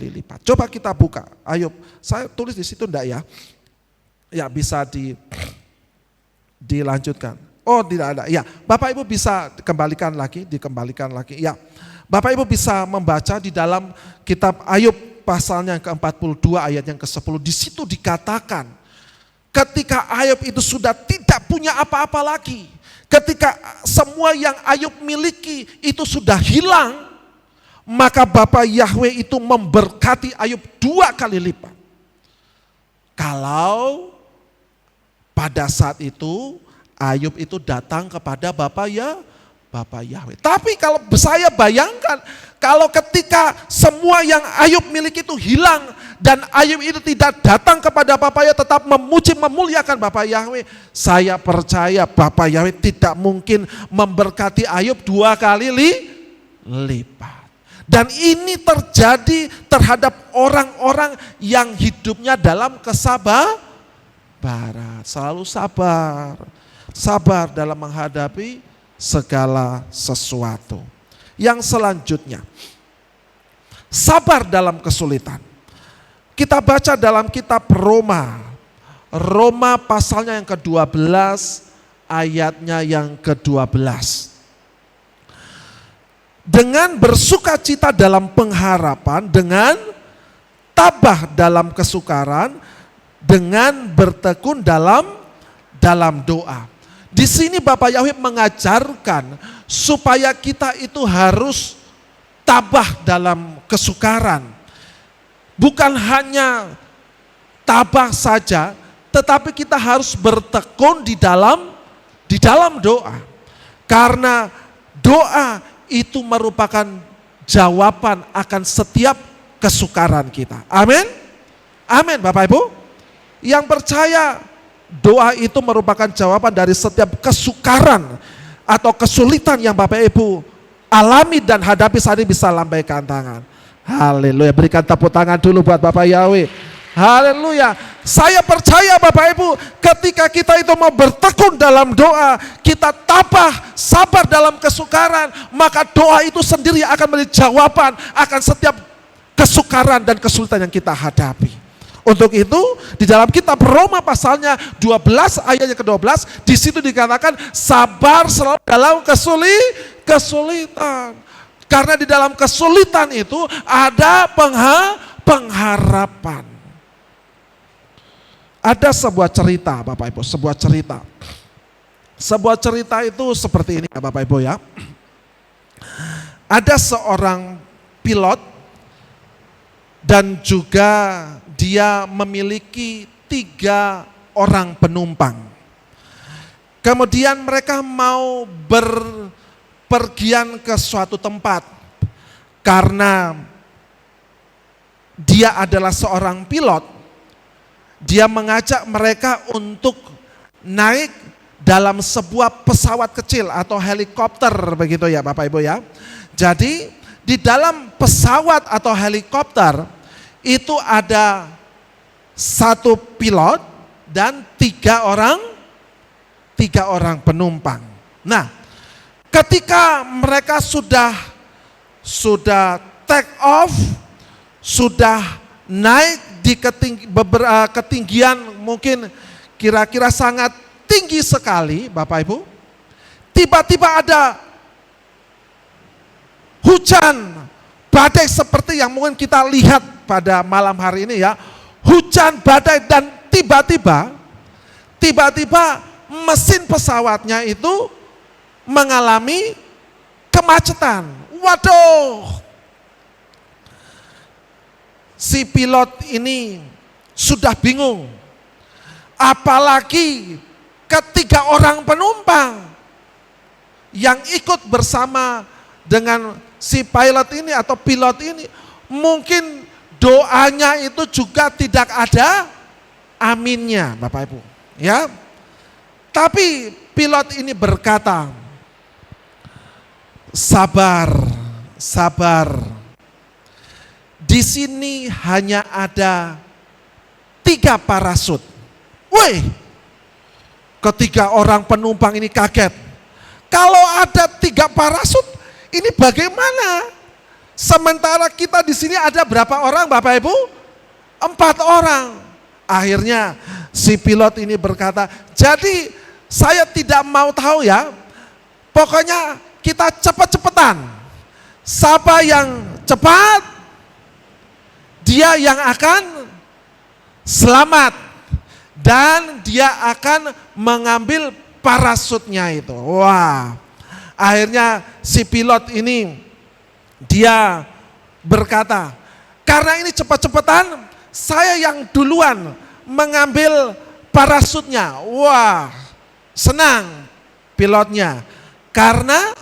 lipat. Coba kita buka Ayub. Saya tulis di situ enggak ya? Ya, bisa dilanjutkan. Oh, tidak ada. Ya, Bapak Ibu bisa dikembalikan lagi. Ya, Bapak Ibu bisa membaca di dalam kitab Ayub pasalnya yang ke-42 ayat yang ke-10. Di situ dikatakan ketika Ayub itu sudah tidak punya apa-apa lagi, ketika semua yang Ayub miliki itu sudah hilang, maka Bapa Yahweh itu memberkati Ayub dua kali lipat. Kalau pada saat itu Ayub itu datang kepada Bapa Yahweh. Tapi kalau saya bayangkan, kalau ketika semua yang Ayub miliki itu hilang dan Ayub itu tidak datang kepada Bapa Yahweh, tetap memuji memuliakan Bapa Yahweh, saya percaya Bapa Yahweh tidak mungkin memberkati Ayub dua kali lipat. Dan ini terjadi terhadap orang-orang yang hidupnya dalam kesabaran, selalu sabar dalam menghadapi segala sesuatu. Yang selanjutnya, sabar dalam kesulitan. Kita baca dalam kitab Roma pasalnya yang ke-12 ayatnya yang ke-12. Dengan bersukacita dalam pengharapan, dengan tabah dalam kesukaran, dengan bertekun dalam doa. Di sini Bapak Yahweh mengajarkan supaya kita itu harus tabah dalam kesukaran. Bukan hanya tabah saja, tetapi kita harus bertekun di dalam doa. Karena doa itu merupakan jawaban akan setiap kesukaran kita. Amin. Amin Bapak Ibu. Yang percaya doa itu merupakan jawaban dari setiap kesukaran atau kesulitan yang Bapak Ibu alami dan hadapi saat ini, bisa lambaikan tangan. Haleluya, berikan tepuk tangan dulu buat Bapak Yahweh. Haleluya. Saya percaya Bapak Ibu, ketika kita itu mau bertekun dalam doa, kita tabah, sabar dalam kesukaran, maka doa itu sendiri akan menjadi jawaban akan setiap kesukaran dan kesulitan yang kita hadapi. Untuk itu di dalam kitab Roma pasalnya 12 ayatnya ke-12, di situ dikatakan sabar selalu dalam kesulitan. Karena di dalam kesulitan itu ada pengharapan. Ada sebuah cerita Bapak Ibu, sebuah cerita. Sebuah cerita itu seperti ini ya Bapak Ibu ya. Ada seorang pilot dan juga dia memiliki 3 orang penumpang. Kemudian mereka mau berpergian ke suatu tempat. Karena dia adalah seorang pilot, dia mengajak mereka untuk naik dalam sebuah pesawat kecil atau helikopter begitu ya Bapak Ibu ya. Jadi di dalam pesawat atau helikopter itu ada 1 pilot dan 3 orang penumpang. Nah, ketika mereka sudah take off, sudah naik di ketinggian mungkin kira-kira sangat tinggi sekali Bapak Ibu, tiba-tiba ada hujan badai seperti yang mungkin kita lihat pada malam hari ini ya. Hujan badai dan tiba-tiba mesin pesawatnya itu mengalami kemacetan. Waduh. Si pilot ini sudah bingung. Apalagi ketiga orang penumpang yang ikut bersama dengan si pilot ini atau pilot ini, mungkin doanya itu juga tidak ada aminnya Bapak Ibu ya. Tapi pilot ini berkata, sabar. Di sini hanya ada 3 parasut. Woi, ketiga orang penumpang ini kaget. Kalau ada 3 parasut, ini bagaimana? Sementara kita di sini ada berapa orang Bapak Ibu? 4 orang. Akhirnya si pilot ini berkata, jadi saya tidak mau tahu ya. Pokoknya kita cepet-cepetan. Siapa yang cepat, dia yang akan selamat dan dia akan mengambil parasutnya itu. Wah, akhirnya si pilot ini dia berkata, karena ini cepat-cepatan, saya yang duluan mengambil parasutnya. Wah, senang pilotnya karena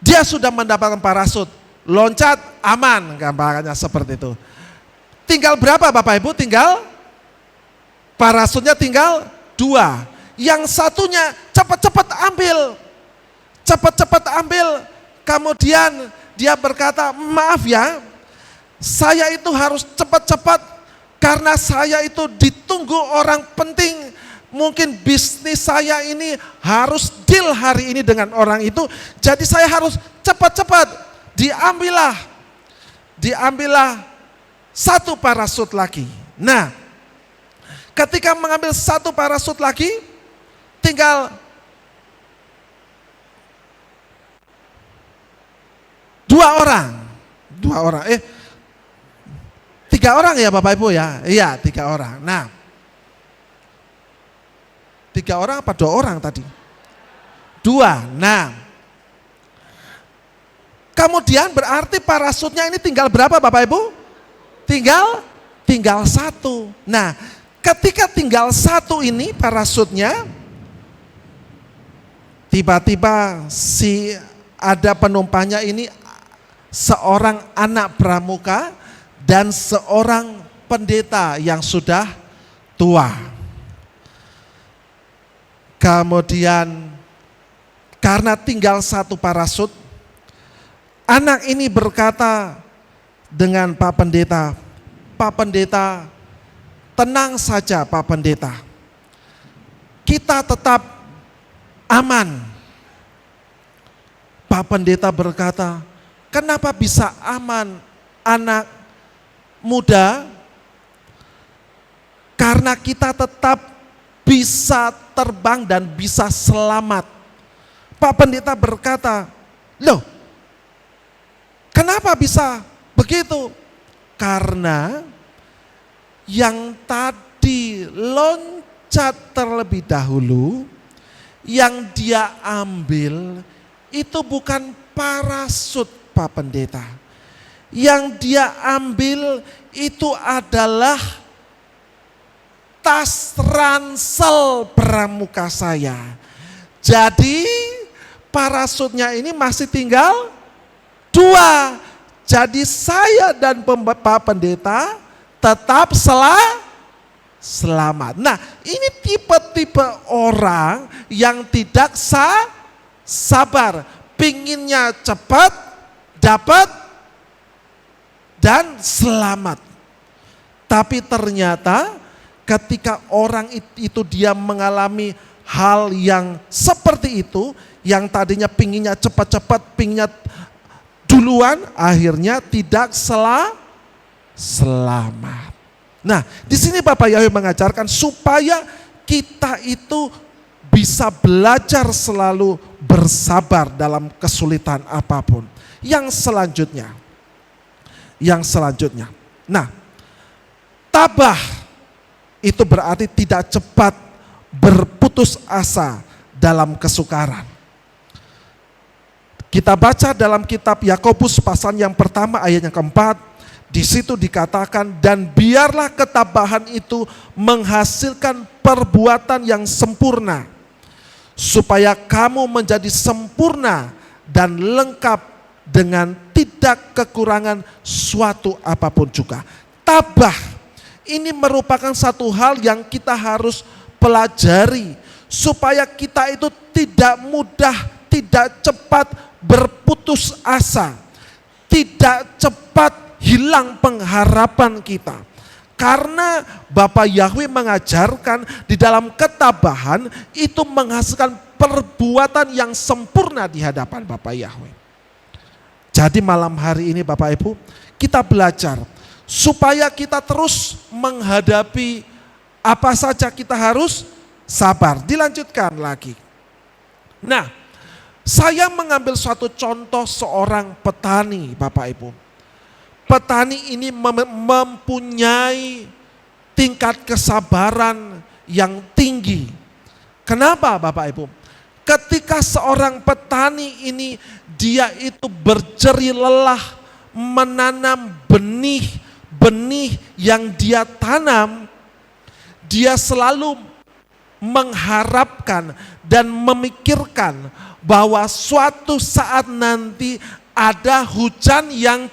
dia sudah mendapatkan parasut, loncat aman, gambarannya seperti itu. Tinggal berapa Bapak Ibu? Tinggal parasutnya tinggal 2. Yang satunya cepat-cepat ambil. Kemudian dia berkata, maaf ya, saya itu harus cepat-cepat karena saya itu ditunggu orang penting. Mungkin bisnis saya ini harus deal hari ini dengan orang itu. Jadi saya harus cepat-cepat. Diambillah 1 parasut lagi. Nah, ketika mengambil 1 parasut lagi, tinggal 2 orang. 3 orang ya Bapak Ibu ya. Iya, 3 orang. Nah, 3 orang apa 2 orang tadi? 2. Nah, kemudian berarti parasutnya ini tinggal berapa Bapak Ibu? Tinggal 1. Nah, ketika tinggal 1 ini parasutnya, tiba-tiba ada penumpangnya ini seorang anak pramuka dan seorang pendeta yang sudah tua. Kemudian karena tinggal 1 parasut, anak ini berkata, dengan Pak Pendeta, Pak Pendeta, tenang saja Pak Pendeta, kita tetap aman. Pak Pendeta berkata, kenapa bisa aman anak muda? Karena kita tetap bisa terbang dan bisa selamat. Pak Pendeta berkata, loh, kenapa bisa begitu? Karena yang tadi loncat terlebih dahulu, yang dia ambil itu bukan parasut Pak Pendeta. Yang dia ambil itu adalah tas ransel pramuka saya. Jadi parasutnya ini masih tinggal 2. Jadi saya dan Pak Pendeta tetap selamat. Nah, ini tipe-tipe orang yang tidak sabar, pinginnya cepat, dapat, dan selamat. Tapi ternyata ketika orang itu dia mengalami hal yang seperti itu, yang tadinya pinginnya cepat-cepat, pinginnya duluan, akhirnya tidak selamat. Nah, di sini Bapak Yahweh mengajarkan supaya kita itu bisa belajar selalu bersabar dalam kesulitan apapun. Yang selanjutnya. Nah, tabah itu berarti tidak cepat berputus asa dalam kesukaran. Kita baca dalam kitab Yakobus pasal yang pertama ayat yang keempat, di situ dikatakan, dan biarlah ketabahan itu menghasilkan perbuatan yang sempurna, supaya kamu menjadi sempurna dan lengkap dengan tidak kekurangan suatu apapun juga. Tabah ini merupakan satu hal yang kita harus pelajari supaya kita itu tidak mudah, tidak cepat berputus asa, tidak cepat hilang pengharapan kita. Karena Bapak Yahweh mengajarkan di dalam ketabahan itu menghasilkan perbuatan yang sempurna di hadapan Bapak Yahweh. Jadi malam hari ini Bapak Ibu, kita belajar supaya kita terus menghadapi apa saja kita harus sabar. Dilanjutkan lagi. Nah, saya mengambil suatu contoh seorang petani Bapak Ibu. Petani ini mempunyai tingkat kesabaran yang tinggi. Kenapa Bapak Ibu? Ketika seorang petani ini dia itu berjerih lelah menanam benih yang dia tanam, dia selalu mengharapkan dan memikirkan bahwa suatu saat nanti ada hujan yang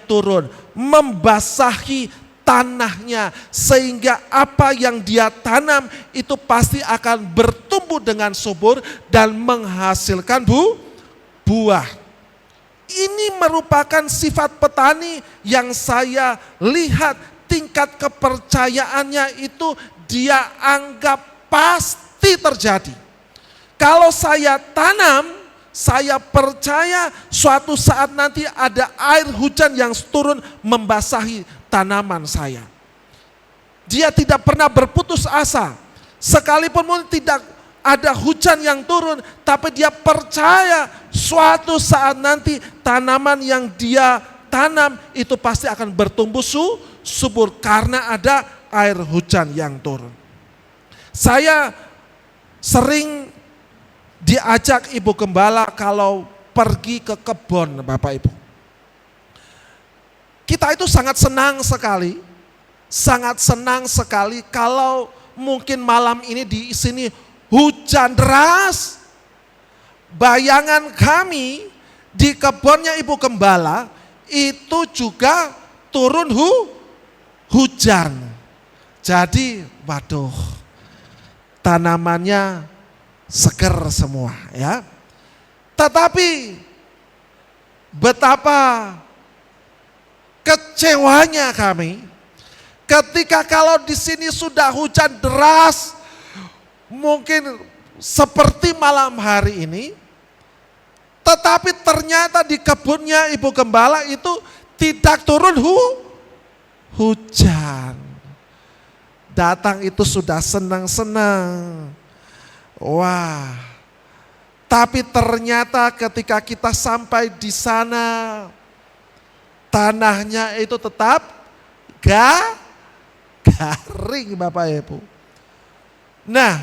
turun, membasahi tanahnya, sehingga apa yang dia tanam itu pasti akan bertumbuh dengan subur dan menghasilkan buah. Ini merupakan sifat petani yang saya lihat tingkat kepercayaannya itu dia anggap pasti terjadi. Kalau saya tanam, saya percaya suatu saat nanti ada air hujan yang turun membasahi tanaman saya. Dia tidak pernah berputus asa. Sekalipun tidak ada hujan yang turun, tapi dia percaya suatu saat nanti tanaman yang dia tanam itu pasti akan bertumbuh subur karena ada air hujan yang turun. Saya sering diajak Ibu Gembala kalau pergi ke kebun Bapak Ibu. Kita itu sangat senang sekali kalau mungkin malam ini di sini hujan deras. Bayangan kami di kebunnya Ibu Gembala itu juga turun hujan. Jadi waduh, tanamannya seger semua ya. Tetapi betapa kecewanya kami ketika kalau di sini sudah hujan deras, mungkin seperti malam hari ini, tetapi ternyata di kebunnya Ibu Gembala itu tidak turun hujan. Datang itu sudah senang-senang. Wah, tapi ternyata ketika kita sampai di sana, tanahnya itu tetap garing Bapak Ibu. Nah,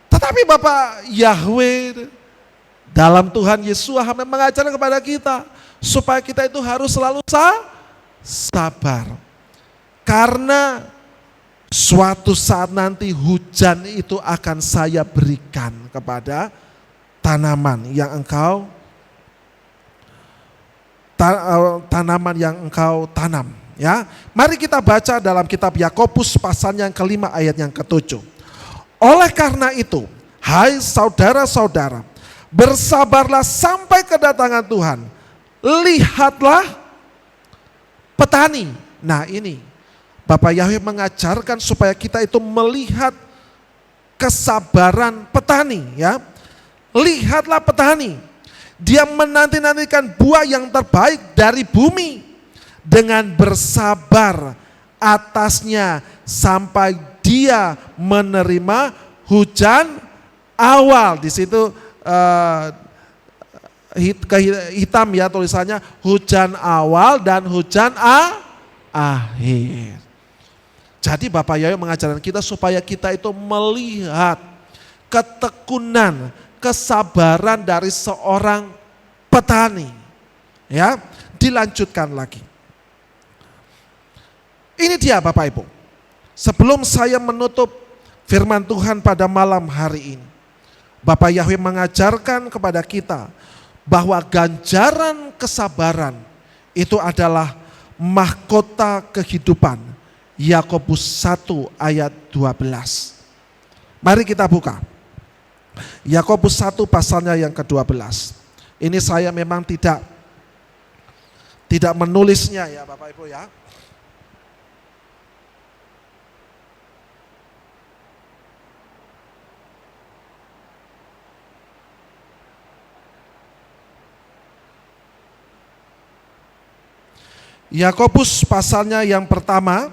tetapi Bapak Yahweh dalam Tuhan Yesus mengajarkan kepada kita supaya kita itu harus selalu sabar. Karena suatu saat nanti hujan itu akan saya berikan kepada tanaman yang engkau tanam. Ya, mari kita baca dalam kitab Yakobus pasal yang kelima ayat yang ke-7. Oleh karena itu, hai saudara-saudara, bersabarlah sampai kedatangan Tuhan. Lihatlah petani. Nah ini, Bapak Yahweh mengajarkan supaya kita itu melihat kesabaran petani, ya. Lihatlah petani. Dia menanti-nantikan buah yang terbaik dari bumi dengan bersabar atasnya sampai dia menerima hujan awal. Di situ hitam ya tulisannya, hujan awal dan hujan akhir. Jadi Bapak Yahweh mengajarkan kita supaya kita itu melihat ketekunan, kesabaran dari seorang petani. Ya, dilanjutkan lagi. Ini dia Bapak Ibu. Sebelum saya menutup firman Tuhan pada malam hari ini, Bapak Yahweh mengajarkan kepada kita bahwa ganjaran kesabaran itu adalah mahkota kehidupan. Yakobus 1 ayat 12. Mari kita buka. Yakobus 1 pasalnya yang ke-12. Ini saya memang tidak menulisnya ya Bapak Ibu ya. Yakobus pasalnya yang pertama,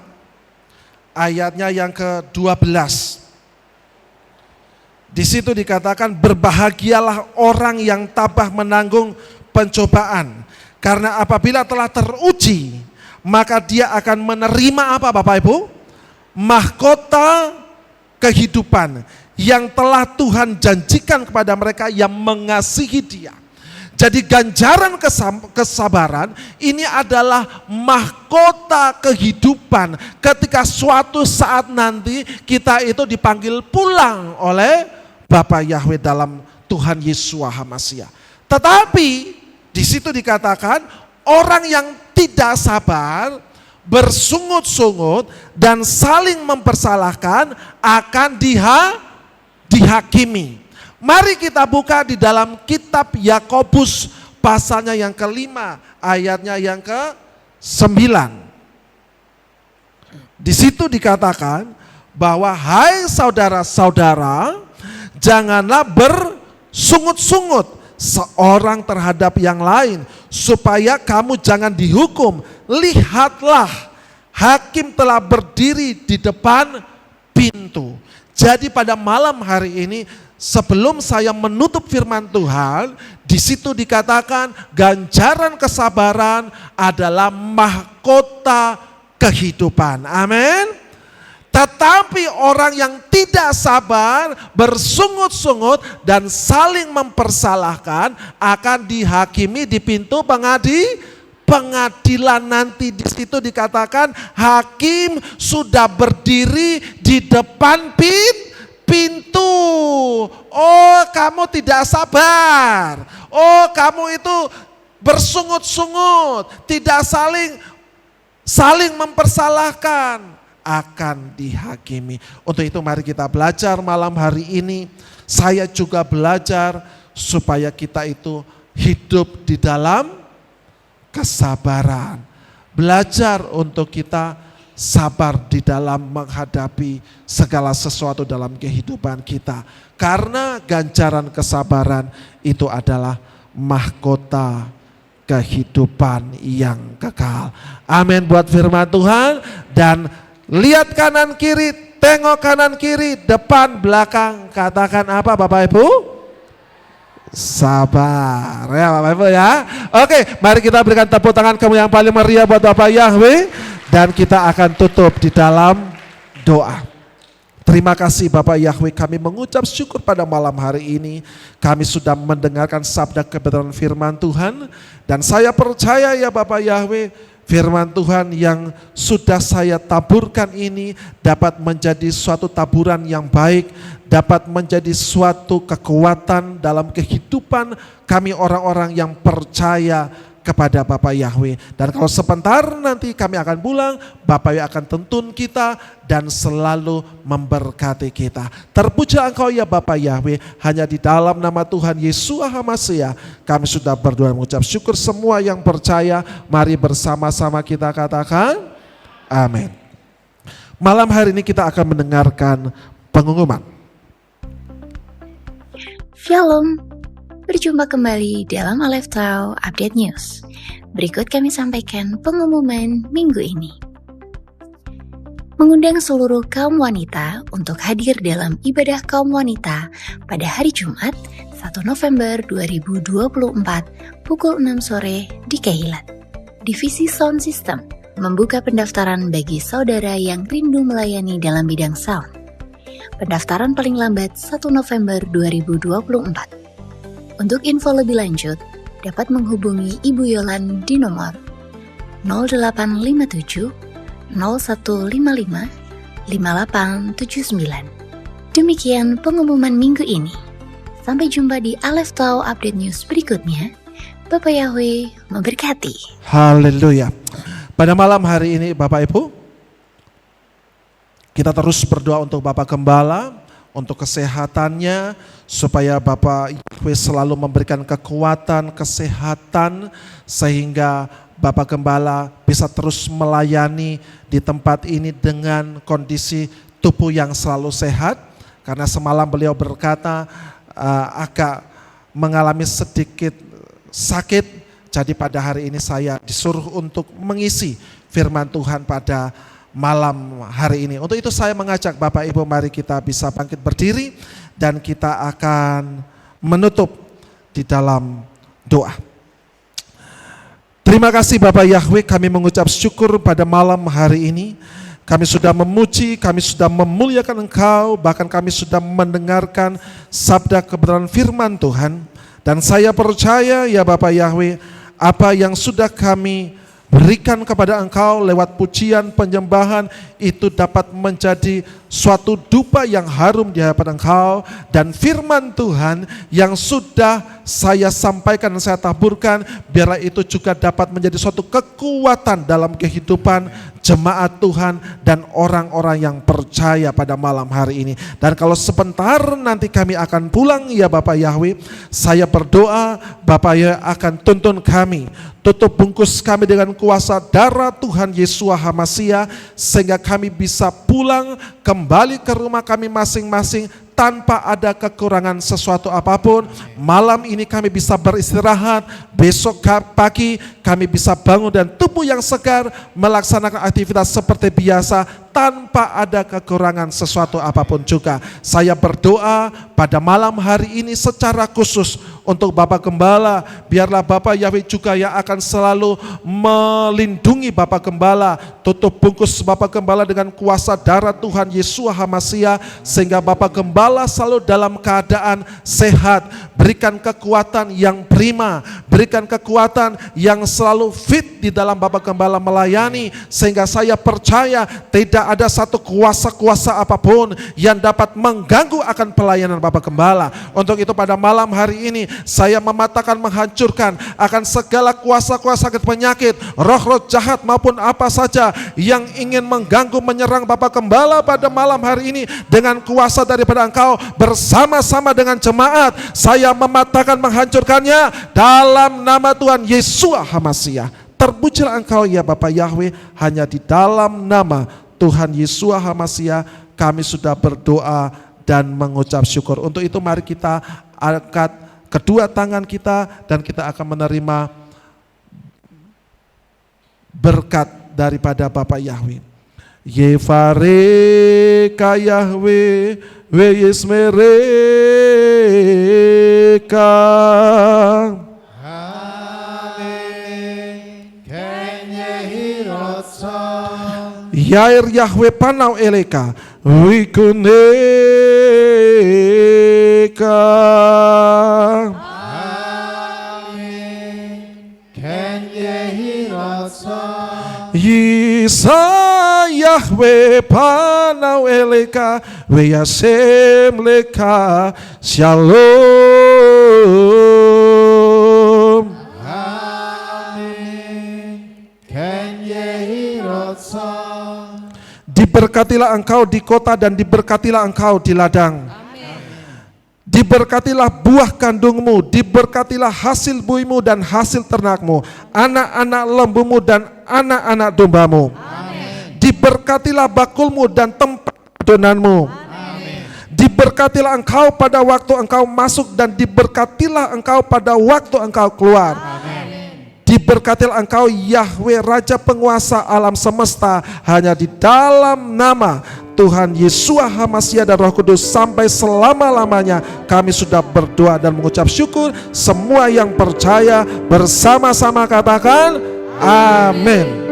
ayatnya yang ke-12. Di situ dikatakan, berbahagialah orang yang tabah menanggung pencobaan, karena apabila telah teruji, maka dia akan menerima apa Bapak Ibu? Mahkota kehidupan yang telah Tuhan janjikan kepada mereka yang mengasihi Dia. Jadi ganjaran kesabaran ini adalah mahkota kehidupan ketika suatu saat nanti kita itu dipanggil pulang oleh Bapa Yahweh dalam Tuhan Yesus HaMasiah. Tetapi di situ dikatakan orang yang tidak sabar, bersungut-sungut dan saling mempersalahkan akan dihakimi. Mari kita buka di dalam kitab Yakobus pasalnya yang kelima, ayatnya yang ke-9. Di situ dikatakan bahwa hai saudara-saudara, janganlah bersungut-sungut seorang terhadap yang lain, supaya kamu jangan dihukum. Lihatlah, hakim telah berdiri di depan pintu. Jadi pada malam hari ini, sebelum saya menutup firman Tuhan, di situ dikatakan ganjaran kesabaran adalah mahkota kehidupan. Amin. Tetapi orang yang tidak sabar, bersungut-sungut dan saling mempersalahkan akan dihakimi di pintu pengadilan. Nanti di situ dikatakan hakim sudah berdiri di depan pintu. Oh, kamu tidak sabar. Oh, kamu itu bersungut-sungut, tidak saling mempersalahkan, akan dihakimi. Untuk itu mari kita belajar malam hari ini. Saya juga belajar supaya kita itu hidup di dalam kesabaran. Belajar untuk kita sabar di dalam menghadapi segala sesuatu dalam kehidupan kita. Karena ganjaran kesabaran itu adalah mahkota kehidupan yang kekal. Amin buat firman Tuhan. Dan lihat kanan kiri, tengok kanan kiri, depan belakang. Katakan apa Bapak Ibu? Sabar ya Bapak Ibu ya. Oke, mari kita berikan tepuk tangan kamu yang paling meriah buat Bapak Yahweh. Dan kita akan tutup di dalam doa. Terima kasih Bapak Yahweh, kami mengucap syukur pada malam hari ini. Kami sudah mendengarkan sabda kebenaran firman Tuhan. Dan saya percaya ya Bapak Yahweh, firman Tuhan yang sudah saya taburkan ini dapat menjadi suatu taburan yang baik, dapat menjadi suatu kekuatan dalam kehidupan kami orang-orang yang percaya kepada Bapak Yahweh. Dan kalau sebentar nanti kami akan pulang, Bapak Yahweh akan tuntun kita dan selalu memberkati kita. Terpuja Engkau ya Bapak Yahweh, hanya di dalam nama Tuhan Yesus HaMasiah kami sudah berdoa mengucap syukur. Semua yang percaya, mari bersama-sama kita katakan amin. Malam hari ini kita akan mendengarkan pengumuman. Shalom. Berjumpa kembali dalam Aleph Tau Update News. Berikut kami sampaikan pengumuman minggu ini. Mengundang seluruh kaum wanita untuk hadir dalam ibadah kaum wanita pada hari Jumat 1 November 2024 pukul 6 sore di Keilat. Divisi Sound System membuka pendaftaran bagi saudara yang rindu melayani dalam bidang sound. Pendaftaran paling lambat 1 November 2024. Untuk info lebih lanjut, dapat menghubungi Ibu Yolan di nomor 0857 0155 5879. Demikian pengumuman minggu ini. Sampai jumpa di Aleph Tau Update News berikutnya. Bapak Yahweh memberkati. Haleluya. Pada malam hari ini Bapak Ibu, kita terus berdoa untuk Bapak Gembala, untuk kesehatannya, supaya Bapak Yahweh selalu memberikan kekuatan, kesehatan, sehingga Bapak Gembala bisa terus melayani di tempat ini dengan kondisi tubuh yang selalu sehat. Karena semalam beliau berkata agak mengalami sedikit sakit, jadi pada hari ini saya disuruh untuk mengisi firman Tuhan pada malam hari ini. Untuk itu saya mengajak Bapak Ibu, mari kita bisa bangkit berdiri dan kita akan menutup di dalam doa. Terima kasih Bapak Yahweh, kami mengucap syukur pada malam hari ini. Kami sudah memuji, kami sudah memuliakan Engkau, bahkan kami sudah mendengarkan sabda kebenaran firman Tuhan. Dan saya percaya ya Bapak Yahweh, apa yang sudah kami berikan kepada Engkau lewat pujian, penyembahan, itu dapat menjadi suatu dupa yang harum di hadapan Engkau. Dan firman Tuhan yang sudah saya sampaikan dan saya taburkan, biarlah itu juga dapat menjadi suatu kekuatan dalam kehidupan jemaat Tuhan dan orang-orang yang percaya pada malam hari ini. Dan kalau sebentar nanti kami akan pulang ya Bapak Yahweh, saya berdoa Bapak Yahweh akan tuntun kami, tutup bungkus kami dengan kuasa darah Tuhan Yesus HaMasiah, sehingga kami bisa pulang kembali ke rumah kami masing-masing tanpa ada kekurangan sesuatu apapun. Malam ini kami bisa beristirahat, besok pagi kami bisa bangun dan tubuh yang segar melaksanakan aktivitas seperti biasa tanpa ada kekurangan sesuatu apapun juga. Saya berdoa pada malam hari ini secara khusus untuk Bapak Gembala, biarlah Bapak Yahweh juga yang akan selalu melindungi Bapak Gembala, tutup bungkus Bapak Gembala dengan kuasa darah Tuhan Yesus HaMasiah, sehingga Bapak Gembala selalu dalam keadaan sehat. Berikan kekuatan yang prima, berikan kekuatan yang selalu fit di dalam Bapak Gembala melayani, sehingga saya percaya tidak ada satu kuasa-kuasa apapun yang dapat mengganggu akan pelayanan Bapak Gembala. Untuk itu pada malam hari ini saya mematahkan, menghancurkan akan segala kuasa-kuasa sakit penyakit, roh-roh jahat maupun apa saja yang ingin mengganggu, menyerang Bapak Gembala pada malam hari ini. Dengan kuasa daripada Engkau bersama-sama dengan jemaat, saya mematahkan, menghancurkannya dalam nama Tuhan Yesus HaMasiah. Terpujilah Engkau ya Bapa Yahweh, hanya di dalam nama Tuhan Yeshua HaMasiah kami sudah berdoa dan mengucap syukur. Untuk itu mari kita angkat kedua tangan kita dan kita akan menerima berkat daripada Bapa Yahweh. Yevareka Yahweh we yismereka. Yair Yahweh panau eleka wikuneka. Yisa Yahweh panau eleka weyasem leka shalom. Diberkatilah engkau di kota dan diberkatilah engkau di ladang. Diberkatilah buah kandungmu, diberkatilah hasil buihmu dan hasil ternakmu, anak-anak lembumu dan anak-anak dombamu. Diberkatilah bakulmu dan tempat adonanmu. Diberkatilah engkau pada waktu engkau masuk dan diberkatilah engkau pada waktu engkau keluar. Diberkatilah engkau Yahweh Raja penguasa alam semesta, hanya di dalam nama Tuhan Yeshua HaMasiah dan Roh Kudus sampai selama-lamanya kami sudah berdoa dan mengucap syukur. Semua yang percaya bersama-sama katakan amin.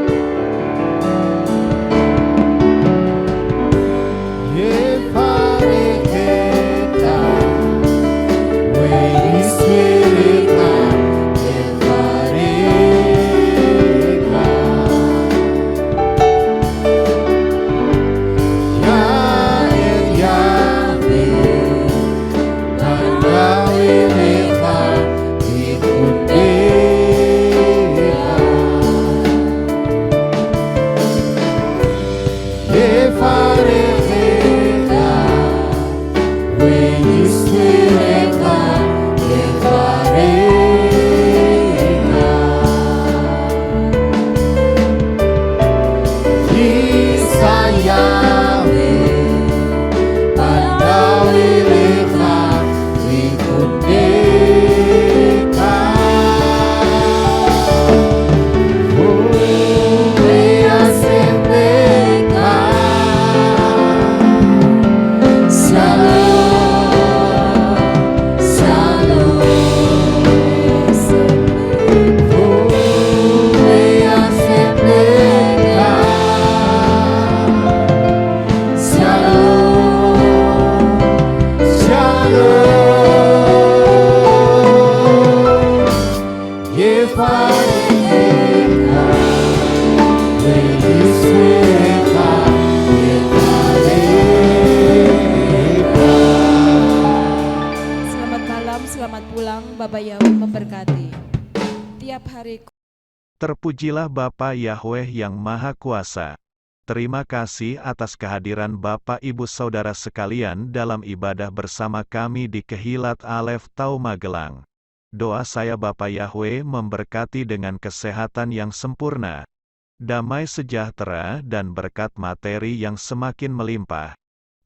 Terpujilah Bapa Yahweh yang Maha Kuasa. Terima kasih atas kehadiran Bapak Ibu Saudara sekalian dalam ibadah bersama kami di Kehilat Alef Tau Magelang. Doa saya Bapa Yahweh memberkati dengan kesehatan yang sempurna, damai sejahtera dan berkat materi yang semakin melimpah.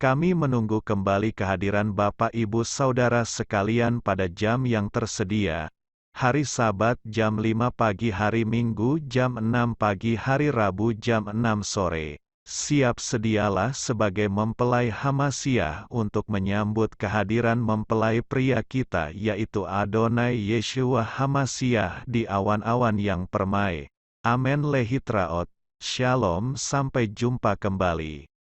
Kami menunggu kembali kehadiran Bapak Ibu Saudara sekalian pada jam yang tersedia. Hari Sabat jam 5 pagi, hari Minggu jam 6 pagi, hari Rabu jam 6 sore. Siap sedialah sebagai mempelai HaMasiah untuk menyambut kehadiran mempelai pria kita yaitu Adonai Yeshua HaMasiah di awan-awan yang permai. Amen lehitraot. Shalom, sampai jumpa kembali.